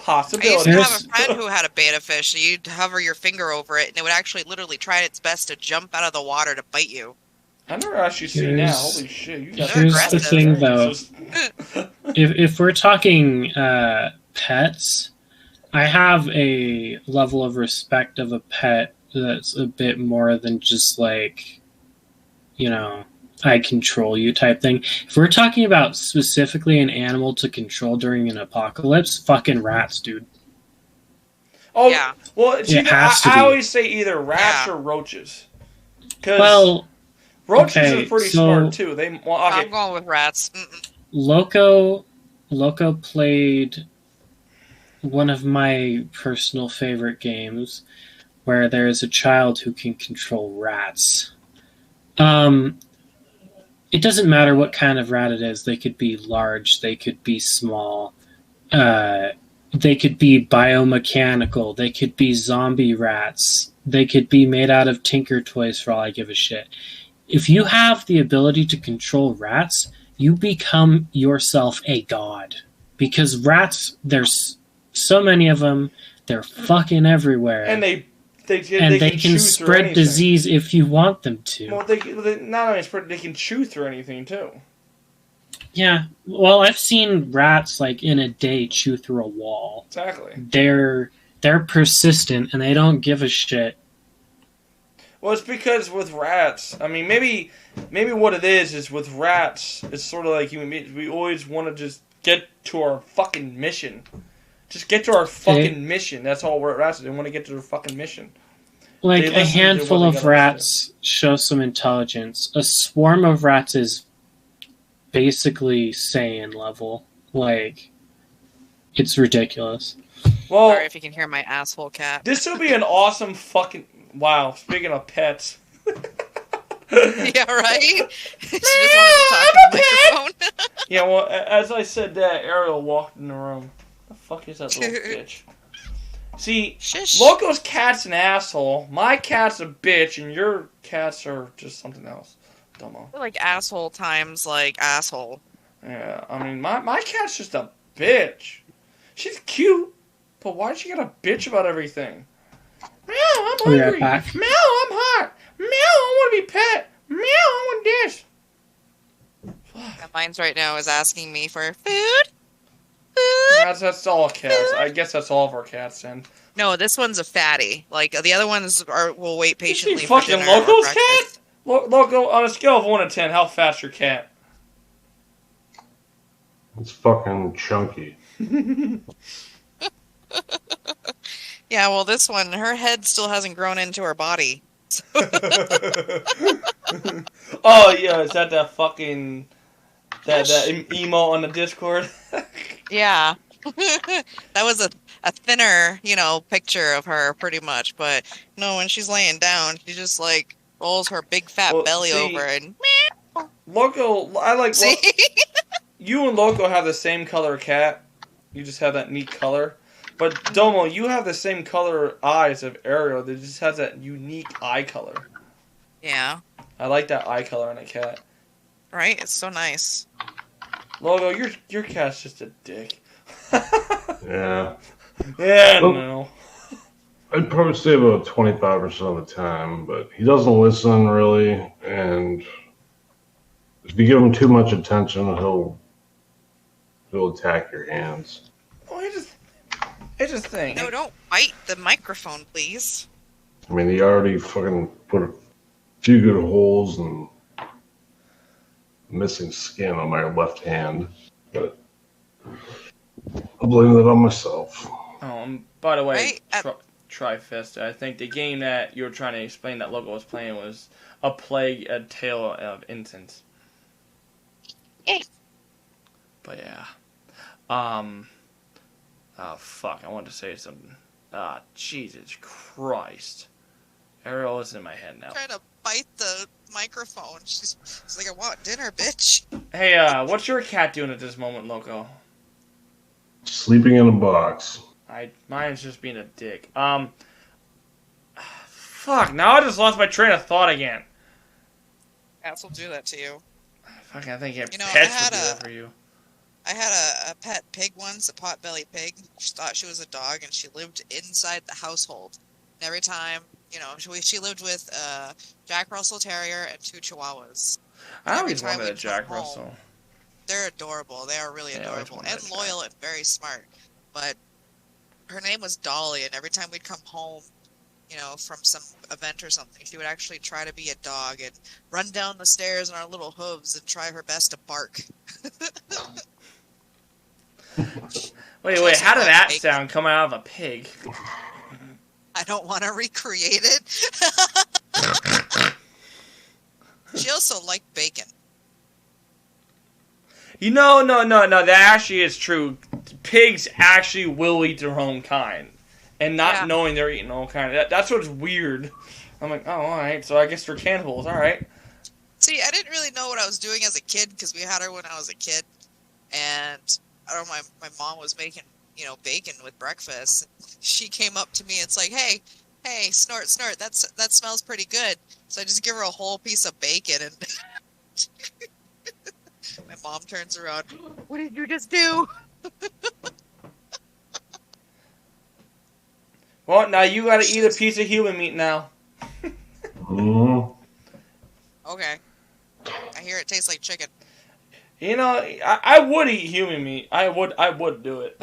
I used to There's- have a friend who had a beta fish, so you'd hover your finger over it, and it would actually literally try its best to jump out of the water to bite you. I never actually seen that. Holy shit! You got They're Here's the aggressive. thing, though. If we're talking pets, I have a level of respect of a pet that's a bit more than just like, you know, I control you type thing. If we're talking about specifically an animal to control during an apocalypse, fucking rats, dude. Oh, Yeah. well, it's It either, has to I be. always say either rats Yeah. or roaches. Because Well, roaches okay, are pretty so- smart too. Okay. I'm going with rats. Loco played one of my personal favorite games where there is a child who can control rats. It doesn't matter what kind of rat it is. They could be large, they could be small, they could be biomechanical, they could be zombie rats, they could be made out of Tinker Toys for all I give a shit. If you have the ability to control rats, you become yourself a god. Because rats, there's so many of them, they're fucking everywhere. And they can chew through spread anything. disease if you want them to. Well, they not only spread, they can chew through anything too. Yeah, well, I've seen rats like in a day chew through a wall. Exactly. They're persistent and they don't give a shit. Well, it's because with rats, I mean, maybe what it is with rats, it's sort of like human beings. We always want to just get to our fucking mission. Just get to our fucking mission. That's all rats do. They want to get to their fucking mission. Like They a listen to handful what they of gotta rats show some intelligence. A swarm of rats is basically Saiyan level. Like, it's ridiculous. Well, Sorry if you can hear my asshole cat. this will be an awesome fucking... Wow, speaking of pets. Yeah, right? She just wanted to talk to the microphone. Yeah, well, as I said that, Ariel walked in the room. The fuck is that little bitch? See, Shush. Loco's cat's an asshole, my cat's a bitch, and your cats are just something else. DoMo. Like asshole times like asshole. Yeah, I mean, my cat's just a bitch. She's cute, but why'd she get a bitch about everything? Meow, I'm Be right hungry. back. Meow, I'm hot. Meow, I want to be pet. Meow, I want this. Yeah, mine's right now is asking me for food. Food. That's all cats. I guess that's all of our cats then. No, this one's a fatty. Like the other ones will wait You see patiently for fucking dinner or Loco's breakfast. cat? Loco, on a scale of 1 to 10, how fat's your cat? It's fucking chunky. Yeah, well, this one, her head still hasn't grown into her body. Oh yeah, is that fucking that emo on the Discord? Yeah. That was a thinner, picture of her pretty much. But no, when she's laying down, she just like rolls her big fat Well, belly see- over and Loco, I like see. you and Loco have the same color cat. You just have that neat color. But DoMo, you have the same color eyes of Ariel. That just has that unique eye color. Yeah, I like that eye color on a cat. right. It's so nice. Logo, your cat's just a dick. Yeah. Yeah, Well- no. I'd probably say about 25% of the time, but he doesn't listen really, and if you give him too much attention, he'll attack your hands. Well, I just think. No, don't bite the microphone, please. I mean, he already fucking put a few good holes and missing skin on my left hand, but I'll blame that on myself. By the way, Right? Trifesta, I think the game that you were trying to explain that Loco was playing was A Plague, A Tale of Innocence. Yeah. But yeah. Oh, fuck, I wanted to say something. Jesus Christ. Ariel is in my head now. Trying to bite the microphone. She's like, I want dinner, bitch. Hey, what's your cat doing at this moment, Loco? Sleeping in a box. Mine's just being a dick. Fuck, now I just lost my train of thought again. Cats will do that to you. Fuck, I think pets would do that for you. I had a pet pig once, a potbelly pig. She thought she was a dog, and she lived inside the household. And every time, she lived with a Jack Russell Terrier and 2 Chihuahuas. I always wanted a Jack Russell. They're adorable. They are really adorable and loyal and very smart. But her name was Dolly, and every time we'd come home, from some event or something, she would actually try to be a dog and run down the stairs on our little hooves and try her best to bark. Wait, how did that sound coming out of a pig? I don't want to recreate it. She also liked bacon. No, that actually is true. Pigs actually will eat their own kind. And not knowing they're eating their own kind. That's what's weird. I'm like, oh, alright, so I guess they're cannibals, alright. See, I didn't really know what I was doing as a kid, because we had her when I was a kid. And, I don't know, my mom was making, bacon with breakfast. She came up to me and it's like, hey, snort, that smells pretty good. So I just give her a whole piece of bacon, and my mom turns around, what did you just do? Well, now you gotta eat a piece of human meat now. Okay. I hear it tastes like chicken. I would eat human meat. I would do it.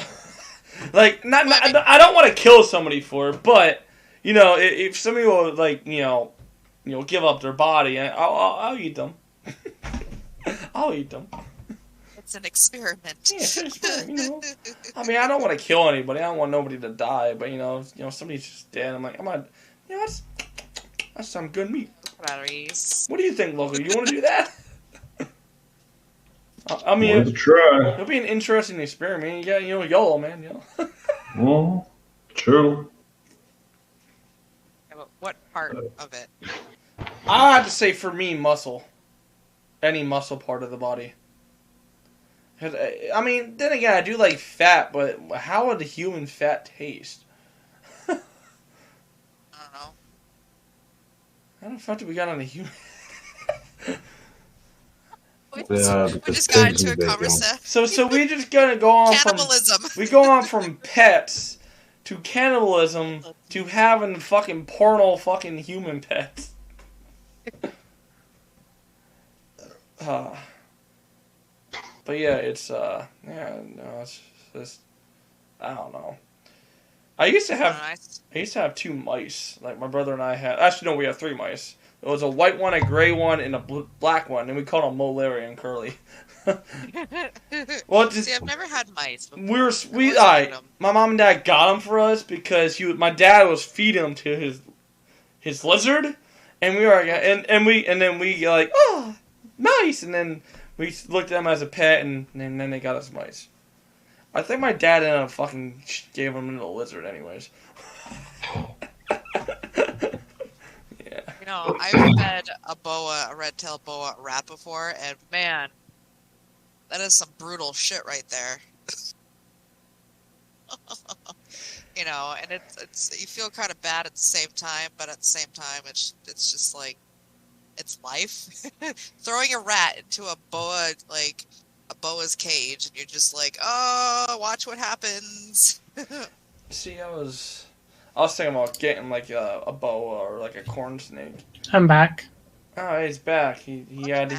Like, I don't want to kill somebody for it, but if somebody will give up their body, I'll eat them. I'll eat them. It's an experiment. Yeah, it's an experiment. I mean, I don't want to kill anybody. I don't want nobody to die. But somebody's just dead. I'm like, that's some good meat. Batteries. What do you think, Loco? You want to do that? I mean, Worth a try. It'll be an interesting experiment. You got, YOLO, man. True. Yeah, but what part of it? I have to say, for me, muscle. Any muscle part of the body. I mean, then again, I do like fat, but how would the human fat taste? I don't know. How the fuck did we got on the human? We just got into a conversation. So we just gonna go on cannibalism. We go on from pets to cannibalism to having fucking porno fucking human pets. But yeah, it's it's just, I don't know. I used to have 2 mice. Like my brother and I had. Actually, no, we had 3 mice. There was a white one, a gray one, and a black one, and we called them Mo, Larry, and Curly. Well, see, I've never had mice. Before. My mom and dad got them for us because my dad was feeding them to his lizard, and we were and then we like, oh, mice, and then we looked at them as a pet, and then they got us mice. I think my dad ended up fucking gave them to the lizard anyways. Yeah. I've fed a red-tailed boa, a rat before, and man, that is some brutal shit right there. And it's you feel kind of bad at the same time, but at the same time, it's just like, it's life. Throwing a rat into a boa's cage, and you're just like, oh, watch what happens. See, I was thinking about getting like a boa or like a corn snake. I'm back. Oh, he's back. He had a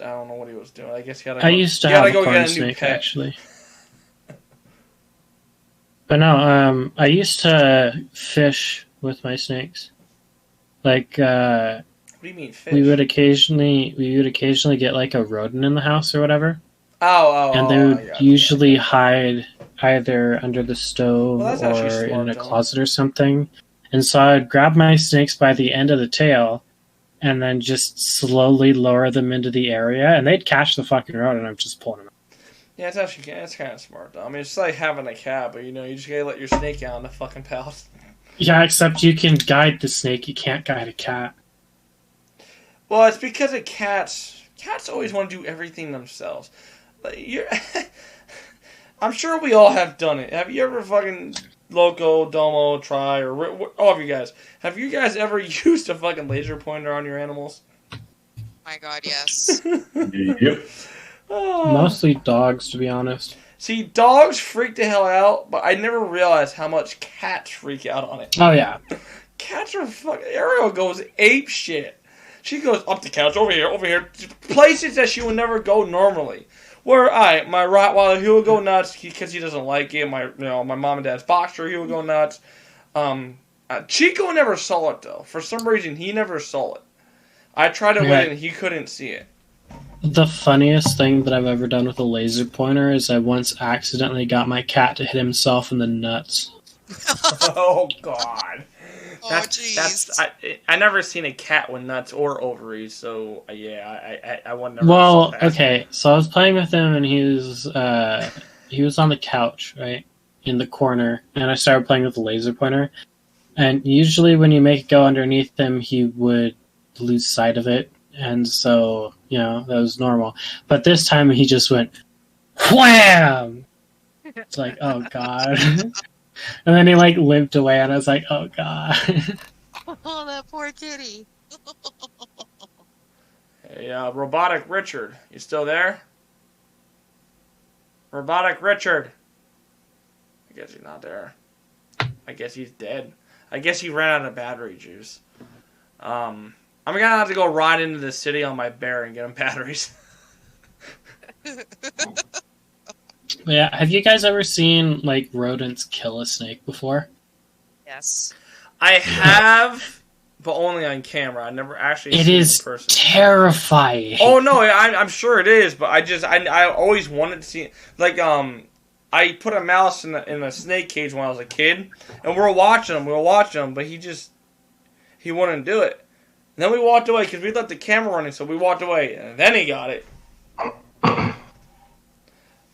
I don't know what he was doing. I guess he had. I used to have a corn snake actually. But no, I used to fish with my snakes. Like, what do you mean fish? we would occasionally get like a rodent in the house or whatever. And they would usually hide either under the stove or smart, in a closet or something. And so I'd grab my snakes by the end of the tail and then just slowly lower them into the area, and they'd catch the fucking rodent, and I'm just pulling them out. Yeah, it's kind of smart, though. I mean, it's like having a cat, but, you just gotta let your snake out in the fucking pouch. Yeah, except you can guide the snake, you can't guide a cat. Well, it's because of cats. Cats always want to do everything themselves. I'm sure we all have done it. Have you ever fucking Loco, DoMo, Try, or all of you guys? Have you guys ever used a fucking laser pointer on your animals? My God, yes. Yep. Mostly dogs, to be honest. See, dogs freak the hell out, but I never realized how much cats freak out on it. Oh, yeah. Cats are fucking... Ariel goes ape shit. She goes up the couch, over here, places that she would never go normally. Where, my Rottweiler, he would go nuts because he doesn't like it. My mom and dad's boxer, he would go nuts. Chico never saw it, though. For some reason, he never saw it. I tried to win, and he couldn't see it. The funniest thing that I've ever done with a laser pointer is I once accidentally got my cat to hit himself in the nuts. Oh, God. Oh, jeez. I never seen a cat with nuts or ovaries, so yeah, I wouldn't. Well, okay, so I was playing with him, and he was on the couch, right, in the corner, and I started playing with the laser pointer. And usually, when you make it go underneath him, he would lose sight of it, and so that was normal. But this time, he just went wham. It's like, oh God. And then he limped away, and I was like, "Oh God!" Oh, that poor kitty. Hey, Robotic Richard, you still there? Robotic Richard. I guess he's not there. I guess he's dead. I guess he ran out of battery juice. I'm gonna have to go ride into the city on my bear and get him batteries. Yeah, have you guys ever seen rodents kill a snake before? Yes. I have, but only on camera. I never actually seen it in person. Terrifying. Oh no, I'm sure it is, but I always wanted to see it. I put a mouse in a snake cage when I was a kid, and we were watching him, but he wouldn't do it. And then we walked away because we let the camera running, so we walked away, and then he got it.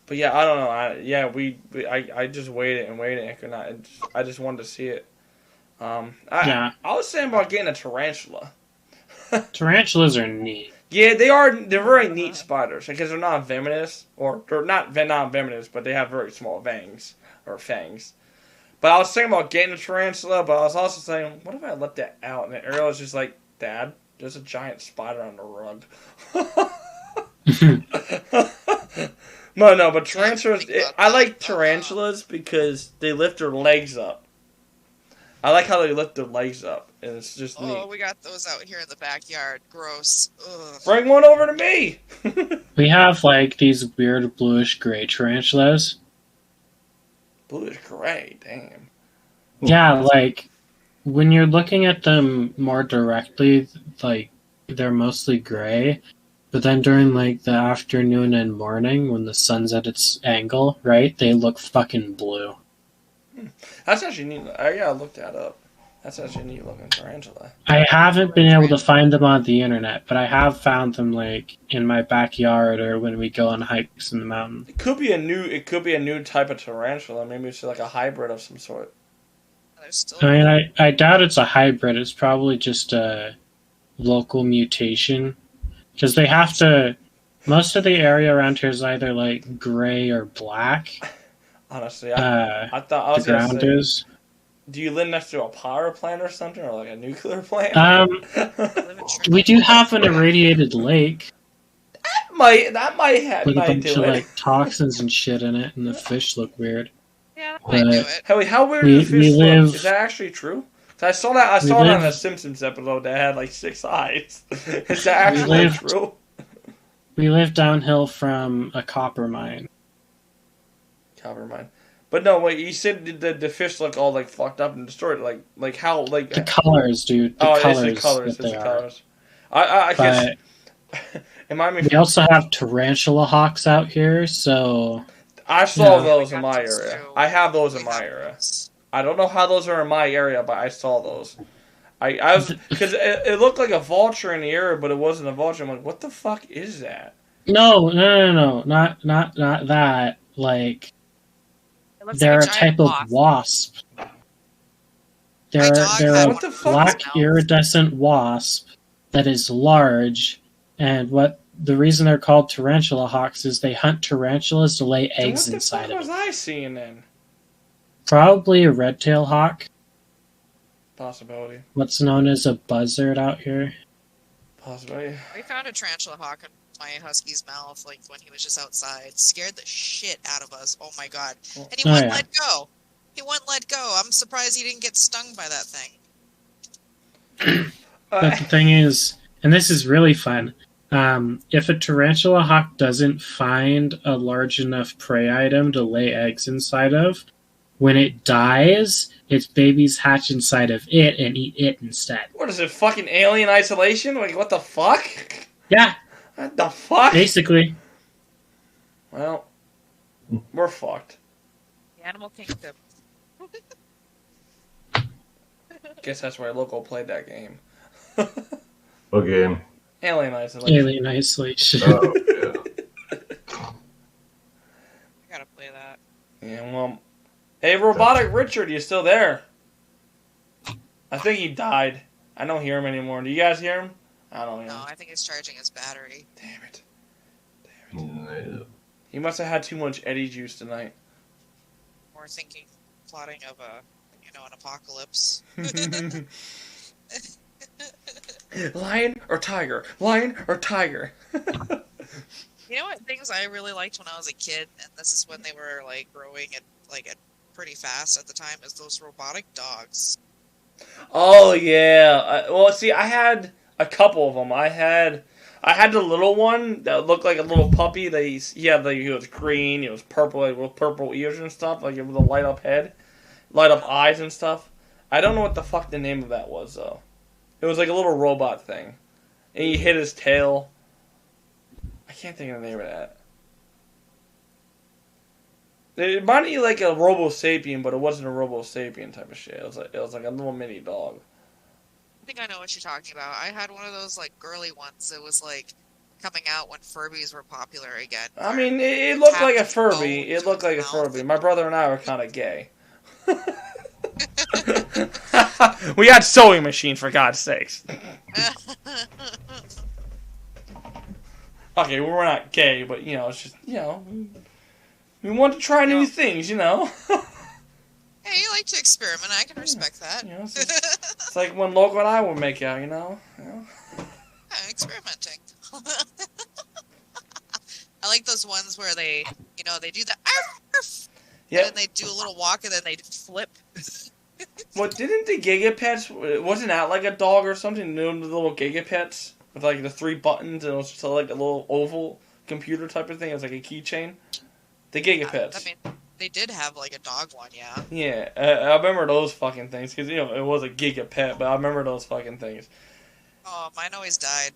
But yeah, I don't know. I just waited and I could not. I just wanted to see it. I was saying about getting a tarantula. Tarantulas are neat. Yeah, they are. They're very neat spiders because they're not venomous, or they're not venomous, but they have very small fangs. But I was thinking about getting a tarantula, but I was also saying, what if I let that out? And Ariel was just like, "Dad, there's a giant spider on the rug." No, but tarantulas... I like tarantulas because they lift their legs up. I like how they lift their legs up, and it's just neat. Oh, we got those out here in the backyard. Gross. Ugh. Bring one over to me! We have, these weird bluish-gray tarantulas. Bluish-gray? Damn. Yeah, when you're looking at them more directly, they're mostly gray. But then during, the afternoon and morning, when the sun's at its angle, right, they look fucking blue. That's actually neat. I gotta look that up. That's actually a neat looking tarantula. I haven't been able to find them on the internet, but I have found them, in my backyard or when we go on hikes in the mountain. It could be a new type of tarantula. Maybe it's a hybrid of some sort. I doubt it's a hybrid. It's probably just a local mutation. Because they have to... Most of the area around here is either, gray or black. Honestly, I thought I was the ground is. Do you live next to a power plant or something? Or, a nuclear plant? We do have an irradiated lake. That might have... With a bunch of, toxins and shit in it, and the fish look weird. Yeah, that might do it. How weird do the fish look? Is that actually true? I saw that. I saw it on a Simpsons episode that had like 6 eyes. Is that actually true? We live downhill from a copper mine. Copper mine. But no, wait. You said the fish look all like fucked up and destroyed. Like how? Like the colors, dude. The colors. It's the colors. It's the colors. I guess. We also have Tarantula Hawks out here, so I saw those in my area. I have those in my area. I don't know how those are in my area, but I saw those. I was because it looked like a vulture in the area, but it wasn't a vulture. I'm like, what the fuck is that? No, not that. Like, they're a type of wasp. They're a black iridescent wasp that is large, and the reason they're called Tarantula Hawks is they hunt tarantulas to lay eggs inside of them. What the fuck was I seeing then? Probably a red-tailed hawk. Possibility. What's known as a buzzard out here. Possibility. We found a tarantula hawk in my husky's mouth, like when he was just outside. Scared the shit out of us. Oh my god! And he wouldn't let go. He wouldn't let go. I'm surprised he didn't get stung by that thing. But the thing is, and this is really fun. If a tarantula hawk doesn't find a large enough prey item to lay eggs inside of, when it dies, its babies hatch inside of it and eat it instead. What is it, fucking Alien Isolation? Like, what the fuck? Yeah. What the fuck? Basically. Well, we're fucked. The Animal Kingdom. Guess that's why Loco played that game. What game? Alien Isolation. Alien Isolation. Oh, yeah. I gotta play that. Yeah, well... Hey, Robotic Richard, you still there? I think he died. I don't hear him anymore. Do you guys hear him? I don't hear him. No, I think he's charging his battery. Damn it. Yeah. He must have had too much Eddie juice tonight. Or thinking, plotting of an apocalypse. Lion or tiger? Lion or tiger? You know what things I really liked when I was a kid, and this is when they were like growing at pretty fast at the time, is those robotic dogs. Oh yeah. Well, see, I had a couple of them. I had the little one that looked like a little puppy. He was green. He was purple, like with purple ears and stuff, like with a light up head, light up eyes and stuff. I don't know what the fuck the name of that was though. It was like a little robot thing, and he hit his tail. I can't think of the name of that. It might be like a Robo Sapien, but it wasn't a Robo Sapien type of shit. It was like a little mini dog. I think I know what you're talking about. I had one of those like girly ones. It was like coming out when Furbies were popular again. I mean, it looked like a Furby. It looked like a Furby. My brother and I were kind of gay. We had sewing machine, for God's sakes. Okay, we're not gay, but it's just we want to try new things, Hey, you like to experiment. I can respect that. It's like when Loco and I would make out, Yeah, experimenting. I like those ones where they do the arf, and then they do a little walk, and then they flip. Well, didn't the Gigapets, wasn't that like a dog or something? The little Gigapets with like the 3 buttons, and it was just like a little oval computer type of thing. It was like a keychain. The Gigapets. I mean, they did have like a dog one, yeah. Yeah, I remember those fucking things because it was a Gigapet, but I remember those fucking things. Oh, mine always died.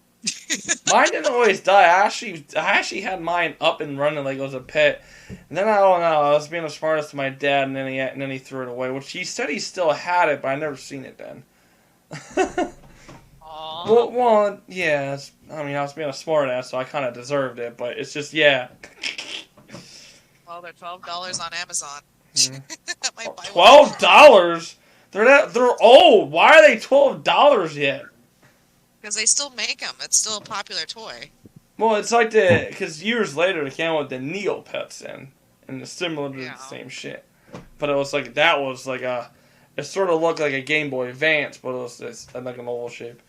Mine didn't always die. I actually had mine up and running like it was a pet, and then I don't know. I was being the smartest to my dad, and then he threw it away. Which he said he still had it, but I never seen it then. Well, yeah. I mean, I was being a smartass, so I kind of deserved it. But it's just, yeah. Well, they're $12 on Amazon. $12? They're old. Why are they $12 yet? Because they still make them. It's still a popular toy. Well, it's like because years later they came out with the Neopets and it's similar to the same shit. But it was like it sort of looked like a Game Boy Advance, but it was just like an oval shape.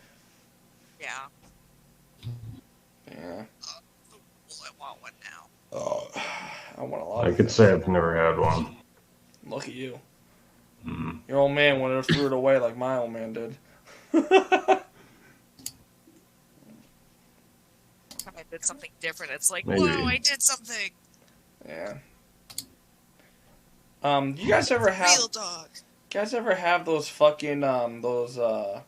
Yeah. Yeah. I want one now. Oh, I want a lot. I could say I've never had one. Look at you. Your old man would have threw it away like my old man did. I did something different. It's like, Maybe. whoa, I did something. Yeah. You guys ever have? Real dog. Guys ever have those fucking oh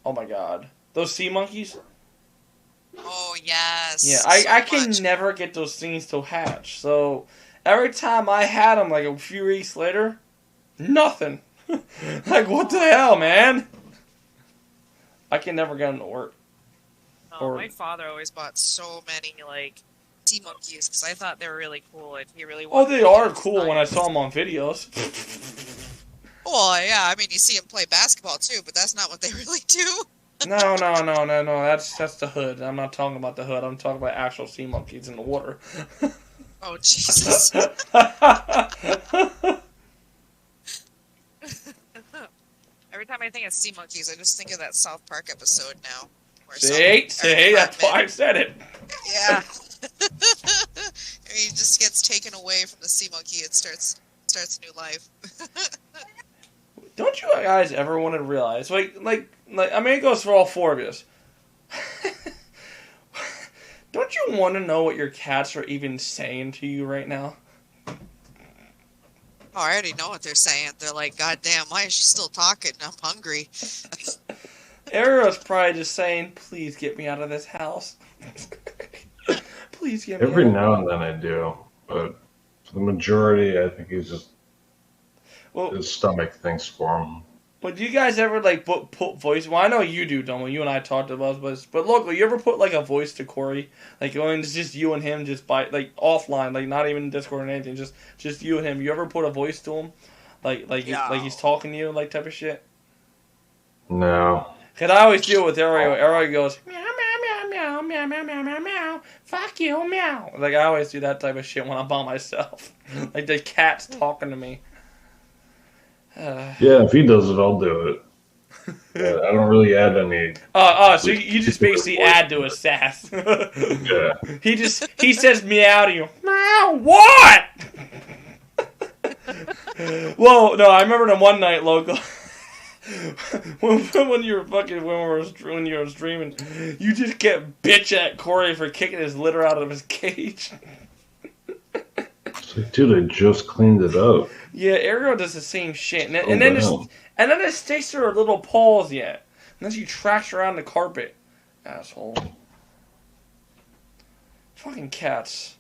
my god, those sea monkeys? Oh yes. Yeah, so I can much. never get those things to hatch. So every time I had them, like a few weeks later, nothing. Like what the hell, man? I can never get them to work. Oh, my father always bought so many like sea monkeys because I thought they were really cool and he really Oh, wanted. they to are get cool when I designs. saw them on videos. Well, yeah, I mean you see them play basketball too, but that's not what they really do. No. That's the hood. I'm not talking about the hood. I'm talking about actual sea monkeys in the water. Oh Jesus. Every time I think of sea monkeys, I just think of that South Park episode now. where See, some- that's why I said it. Yeah. And he just gets taken away from the sea monkey and starts a new life. Don't you guys ever want to realize, like, I mean, it goes for all four of us. Don't you want to know what your cats are even saying to you right now? Oh, I already know what they're saying. They're like, God damn, why is she still talking? I'm hungry. Ariel's probably just saying, please get me out of this house. Please get me Every out. now and then I do, but for the majority, I think he's just Well, his stomach thinks for him. Would you guys ever, like, put voice... Well, I know you do, DoMo. You and I talked about this. But, look, you ever put, like, a voice to Corey? Like, when it's just you and him just by... Like, offline. Like, not even Discord or anything. Just you and him. You ever put a voice to him? Like he's talking to you, like, type of shit? No. Because I always do it with Ariel. Ariel goes, meow, meow, meow, meow, meow, meow, meow, meow. Fuck you, meow. Like, I always do that type of shit when I'm by myself. Like, the cat's talking to me. Yeah, if he does it, I'll do it. But I don't really add any. So you just basically add to his sass. Yeah. He says meow to you. Meow, what? Well, no, I remember the one night, Loco. when you were streaming, you just kept bitch at Corey for kicking his litter out of his cage. It's like, dude, I just cleaned it up. Yeah, Ariel does the same shit, and Oh, then wow. it sticks to her little paws yet, and then she tracks around the carpet. Asshole. Fucking cats.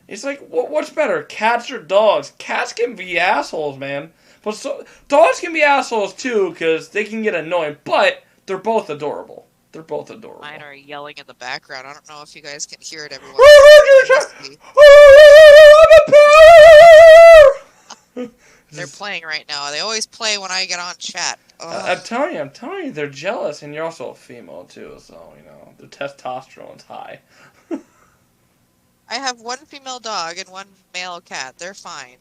It's like, what's better, cats or dogs? Cats can be assholes, man. But dogs can be assholes too, because they can get annoying. But they're both adorable. They're both adorable. Mine are yelling in the background. I don't know if you guys can hear it everyone. They're playing right now. They always play when I get on chat. I'm telling you, they're jealous, and you're also a female too, so you know their testosterone's high. I have one female dog and one male cat. They're fine.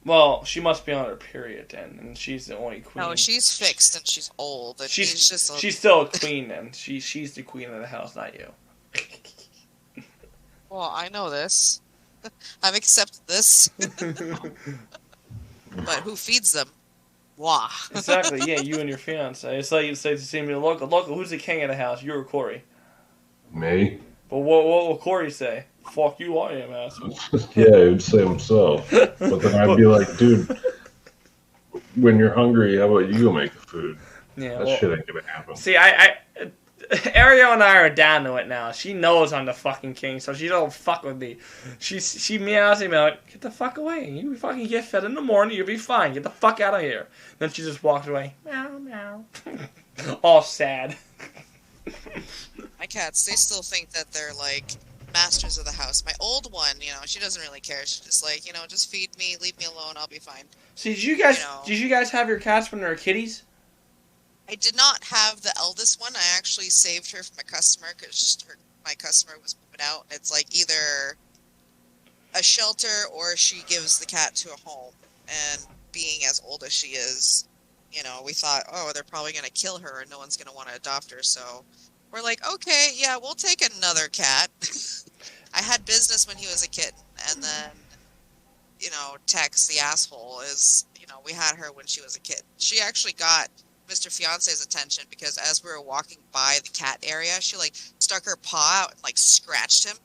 Well, she must be on her period then, and she's the only queen. No, she's fixed and she's old. And She's just a, she's still a queen then. She's the queen of the house, not you. Well, I know this. I've accepted this. But who feeds them? Wah. Exactly. Yeah, you and your fiance. It's like you say to see me, local. Who's the king of the house? You or Corey? Me? But what will Corey say? Fuck you, I am, asshole. Yeah, he would say himself. But then I'd be like, dude, when you're hungry, how about you go make the food? Yeah. That shit ain't gonna happen. See, Ariel and I are down to it now. She knows I'm the fucking king, so she don't fuck with me. She meows at me like, get the fuck away. You fucking get fed in the morning, you'll be fine. Get the fuck out of here. Then she just walks away. Meow, meow. All sad. My cats, they still think that they're like masters of the house. My old one, she doesn't really care. She's just like, just feed me, leave me alone, I'll be fine. See, did you guys have your cats when they were kitties? I did not have the eldest one. I actually saved her from a customer because my customer was moving out. It's like either a shelter or she gives the cat to a home. And being as old as she is, we thought, oh, they're probably going to kill her and no one's going to want to adopt her. So we're like, okay, yeah, we'll take another cat. I had business when he was a kitten. And then, Tex, the asshole, is, we had her when she was a kid. She actually got Mr. Fiance's attention because as we were walking by the cat area, she like stuck her paw out and like scratched him.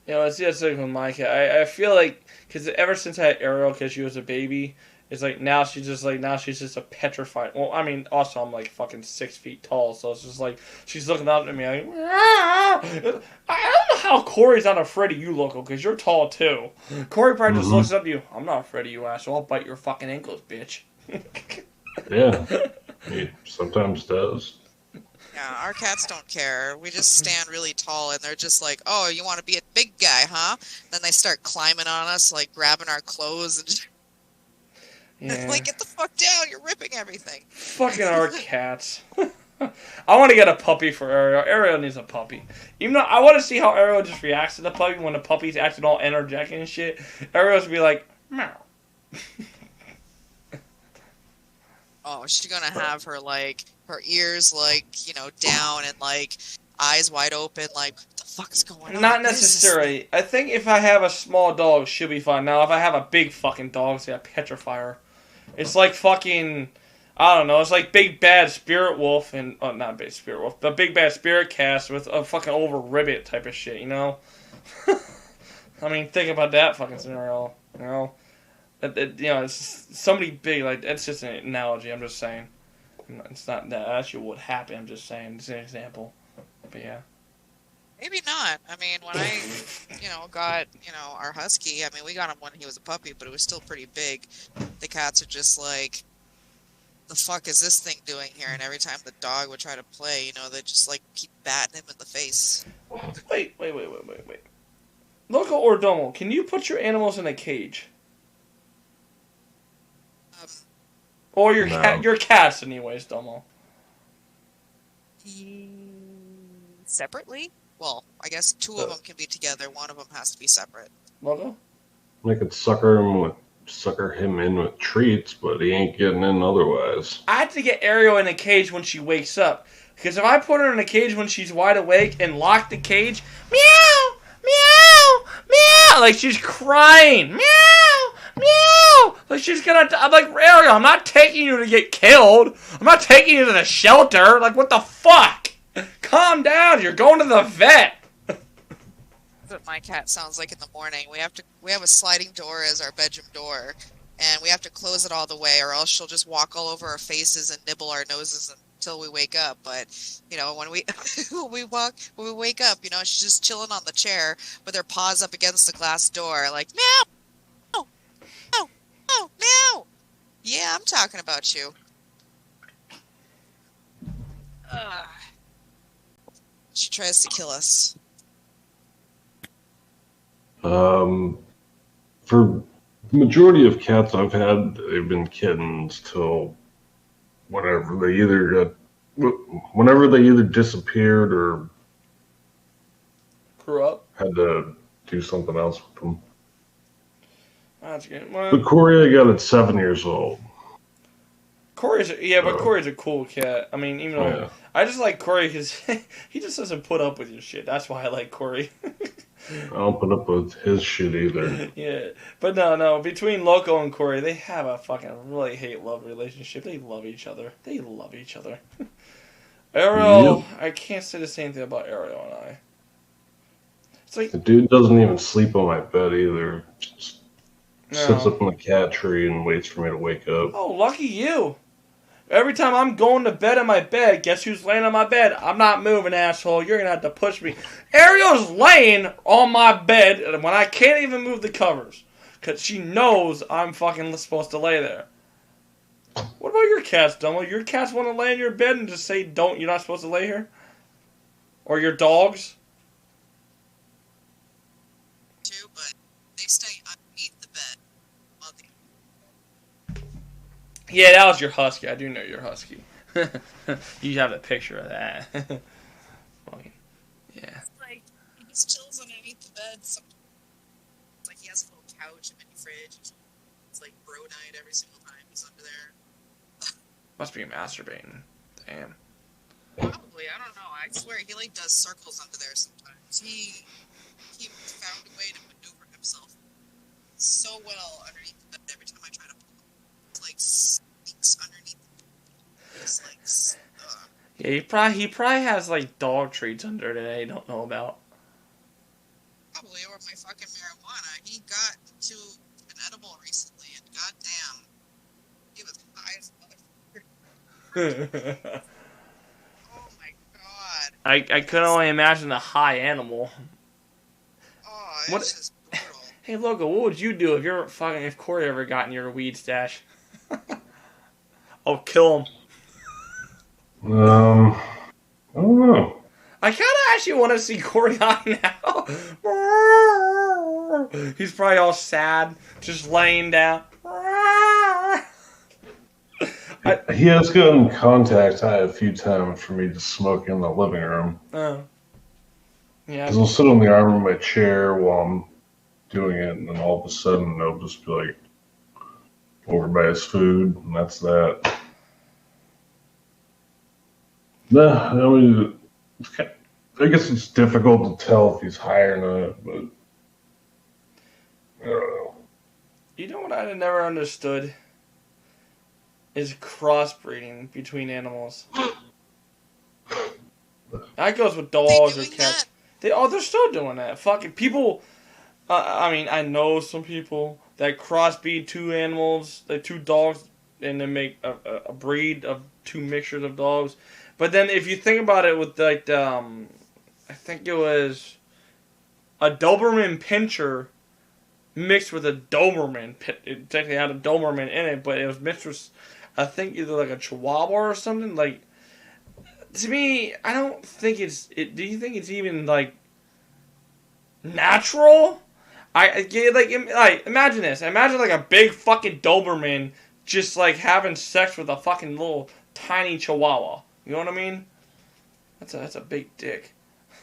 It's the thing with my cat. I feel like because ever since I had Ariel, because she was a baby, it's like now she's just a petrified. Well, I mean, also I'm like fucking 6 feet tall, so it's just like she's looking up at me like, I don't know how Corey's not afraid of you, Loco, because you're tall too. Corey probably just looks up at you. I'm not afraid of you, asshole. I'll bite your fucking ankles, bitch. Yeah, he sometimes does. Yeah, our cats don't care. We just stand really tall, and they're just like, "Oh, you want to be a big guy, huh?" Then they start climbing on us, like grabbing our clothes, and just... like, get the fuck down! You're ripping everything. Fucking our cats. I want to get a puppy for Ariel. Ariel needs a puppy. Even though I want to see how Ariel just reacts to the puppy when the puppy's acting all energetic and shit. Ariel's be like, meow. Oh, she's gonna have her like her ears like down and like eyes wide open. Like, what the fuck is going on? Not necessarily. I think if I have a small dog, she'll be fine. Now, if I have a big fucking dog, say I petrify her. It's like fucking, I don't know. It's like Big Bad Spirit Wolf and not Big Spirit Wolf, but Big Bad Spirit Cast with a fucking over ribbit type of shit. I mean, think about that fucking scenario. It's somebody big, like, that's just an analogy, I'm just saying. It's not that actually would happen, I'm just saying. It's an example. But yeah. Maybe not. I mean, when I, got, our husky, I mean, we got him when he was a puppy, but it was still pretty big. The cats are just like, the fuck is this thing doing here? And every time the dog would try to play, they just, like, keep batting him in the face. Wait. Loco or Domo, can you put your animals in a cage? Or your cats, anyways, Domo. Separately? Well, I guess 2 of them can be together. 1 of them has to be separate. Loco? I could sucker him in with treats, but he ain't getting in otherwise. I have to get Ariel in a cage when she wakes up. Because if I put her in a cage when she's wide awake and lock the cage, meow, meow, meow, like she's crying, meow, meow, like she's gonna, I'm like, Ariel, I'm not taking you to get killed. I'm not taking you to the shelter. Like, what the fuck? Calm down. You're going to the vet. That's what my cat sounds like in the morning. We have a sliding door as our bedroom door, and we have to close it all the way, or else she'll just walk all over our faces and nibble our noses until we wake up. But when we when we wake up, she's just chilling on the chair with her paws up against the glass door, like meow, meow, meow, meow. Yeah, I'm talking about you. She tries to kill us. For the majority of cats I've had, they've been kittens till whenever they either disappeared or Grew up. had to do something else with them. That's good. Well, But Corey, I got at 7 years old. Corey's a cool cat. I mean, even though I just like Corey because he just doesn't put up with your shit. That's why I like Corey. I don't put up with his shit either. Yeah, but no. Between Loco and Corey, they have a fucking really hate-love relationship. They love each other. Ariel, yep. I can't say the same thing about Ariel and I. It's like the dude doesn't even sleep on my bed either. Just sits up in the cat tree and waits for me to wake up. Oh, lucky you. Every time I'm going to bed in my bed, guess who's laying on my bed? I'm not moving, asshole. You're going to have to push me. Ariel's laying on my bed when I can't even move the covers. Because she knows I'm fucking supposed to lay there. What about your cats, Domo? Your cats want to lay in your bed and just say, you're not supposed to lay here? Or your dogs? Too, but they stay underneath the bed. Yeah, that was your husky. I do know your husky. You have a picture of that. Yeah. It's like, he just chills underneath the bed. Sometimes. It's like he has a little couch and mini fridge. It's like bro night every single time he's under there. Must be masturbating. Damn. Probably, I don't know. I swear he like does circles under there sometimes. He found a way to maneuver himself so well under Yeah, he probably has like dog treats under it that I don't know about. Probably, or my fucking marijuana. He got to an edible recently, and goddamn, he was high as motherfucker. Oh my god. I could only imagine a high animal. Oh, it's What? just brutal. Hey, Loco, what would you do if Corey ever got in your weed stash? Oh, kill him. I don't know. I kind of actually want to see Corey high now. He's probably all sad, just laying down. He has gotten contact high a few times for me to smoke in the living room. Yeah. Because I'll sit on the arm of my chair while I'm doing it, and then all of a sudden they'll just be like over by his food, and that's that. Nah, I mean, I guess it's difficult to tell if he's high or not, but I don't know. You know what I never understood? Is crossbreeding between animals. That goes with dogs or cats. They're still doing that. Fucking people. I mean, I know some people that crossbreed two animals, like two dogs, and then make a breed of two mixtures of dogs. But then, if you think about it, with like I think it was a Doberman Pinscher mixed with a Doberman. It technically had a Doberman in it, but it was mixed with, I think, either like a Chihuahua or something. Like, to me, I don't think it's. Do you think it's even like natural? Imagine this. Imagine like a big fucking Doberman just like having sex with a fucking little tiny Chihuahua. You know what I mean? That's a big dick.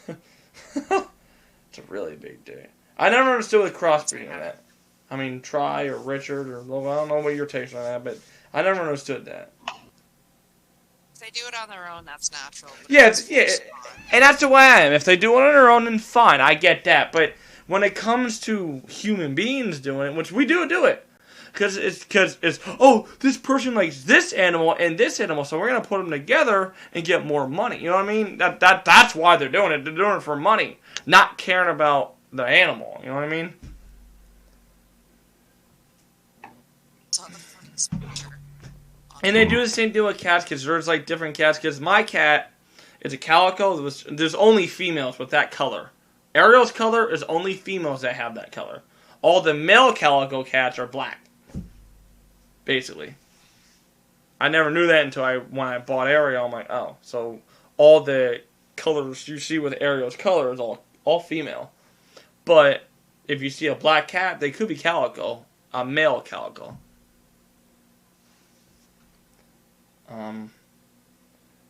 It's a really big dick. I never understood the crossbreeding of that. I mean, Try or Richard or Logan, I don't know what your takes on that, but I never understood that. If they do it on their own, that's natural. Yeah, and that's the way I am. If they do it on their own, then fine, I get that. But when it comes to human beings doing it, which we do it, because it's this person likes this animal and this animal, so we're gonna put them together and get more money. You know what I mean? That's why they're doing it. They're doing it for money, not caring about the animal. You know what I mean? It's on the fucking spectrum. And they do the same deal with cats, because there's like different cats. Because my cat is a calico. There's only females with that color. Ariel's color is only females that have that color. All the male calico cats are black. Basically. I never knew that until when I bought Ariel. I'm like, oh, so all the colors you see with Ariel's color is all female. But if you see a black cat, they could be calico, a male calico.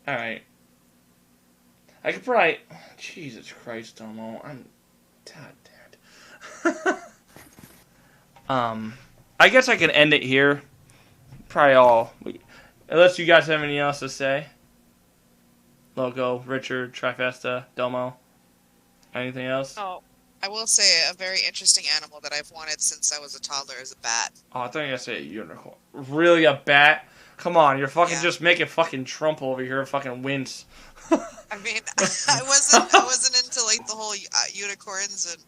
Alright. I could probably... Jesus Christ, DoMo. God damn it. I guess I can end it here. Probably all. Unless you guys have anything else to say. Loco, Richard, Trifesta, DoMo. Anything else? Oh, I will say a very interesting animal that I've wanted since I was a toddler is a bat. Oh, I thought you were going to say a unicorn. Really, a bat? Come on, you're fucking just making fucking Trump over here fucking wince. I mean, I wasn't into like the whole unicorns, and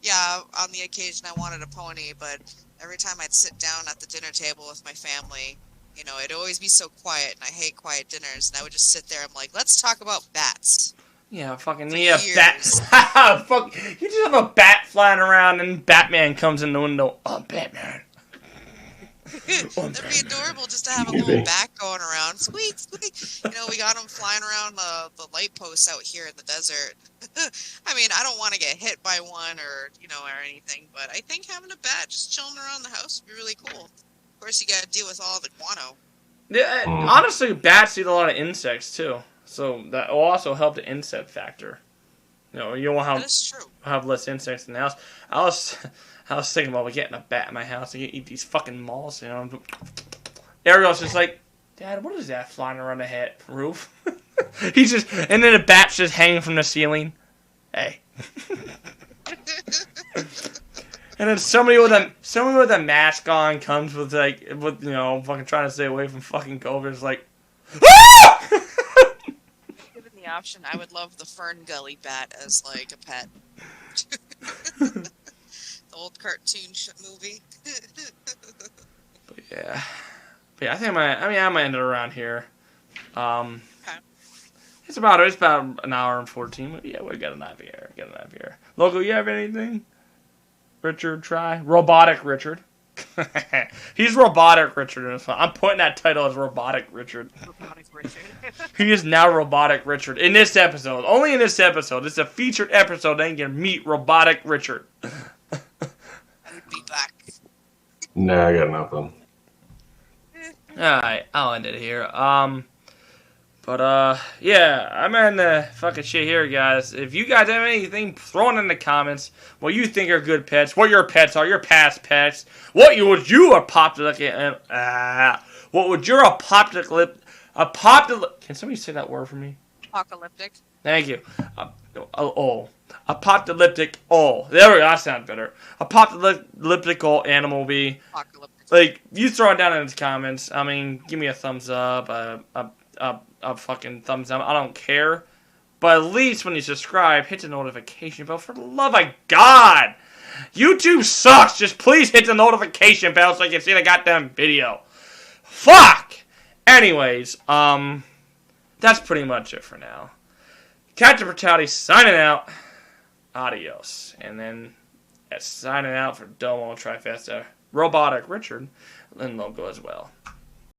yeah, on the occasion I wanted a pony, but every time I'd sit down at the dinner table with my family, you know, it'd always be so quiet, and I hate quiet dinners, and I would just sit there. I'm like, let's talk about bats. Yeah, fucking bats. Fuck, you just have a bat flying around, and Batman comes in the window. Oh, Batman. That'd be adorable just to have a little bat going around. Squeak, squeak. You know, we got them flying around the light posts out here in the desert. I mean, I don't want to get hit by one or anything, but I think having a bat just chilling around the house would be really cool. Of course, you got to deal with all the guano. Yeah, honestly, bats eat a lot of insects too, so that will also help the insect factor. You know, you won't have less insects in the house. I was thinking about getting a bat in my house and eat these fucking moths, you know. Ariel's just like, Dad, what is that flying around the roof? He's just, and then a bat's just hanging from the ceiling. Hey. And then somebody with a mask on comes with fucking trying to stay away from fucking COVID. It's like, ah! option, I would love the Fern Gully bat as like a pet. The old cartoon movie. But yeah, I think I might end it around here. Okay. It's about an hour and 14. But yeah, we got enough here. Loco, you have anything? Richard, try Robotic Richard. He's Robotic Richard in this one. I'm putting that title as Robotic Richard. Robotic Richard. He is now Robotic Richard in this episode. Only in this episode. It's a featured episode. Then you can meet Robotic Richard. I would be back. Nah, I got nothing. Alright, I'll end it here. Yeah, I'm in the fucking shit here, guys. If you guys have anything, throw it in the comments. What you think are good pets, what your pets are, your past pets, what would you apocalyptic, what would your apocalyptic, can somebody say that word for me? Apocalyptic. Thank you. Apocalyptic, there we go, that sounds better. Apocalyptic animal be. Apocalyptic. Like, you throw it down in the comments. I mean, give me a thumbs up, a fucking thumbs up. I don't care. But at least when you subscribe, hit the notification bell for the love of God. YouTube sucks. Just please hit the notification bell so you can see the goddamn video. Fuck! Anyways, that's pretty much it for now. Captain Brutality signing out. Adios. And then signing out for DoMo, Trifesta, Robotic Richard, and Loco as well.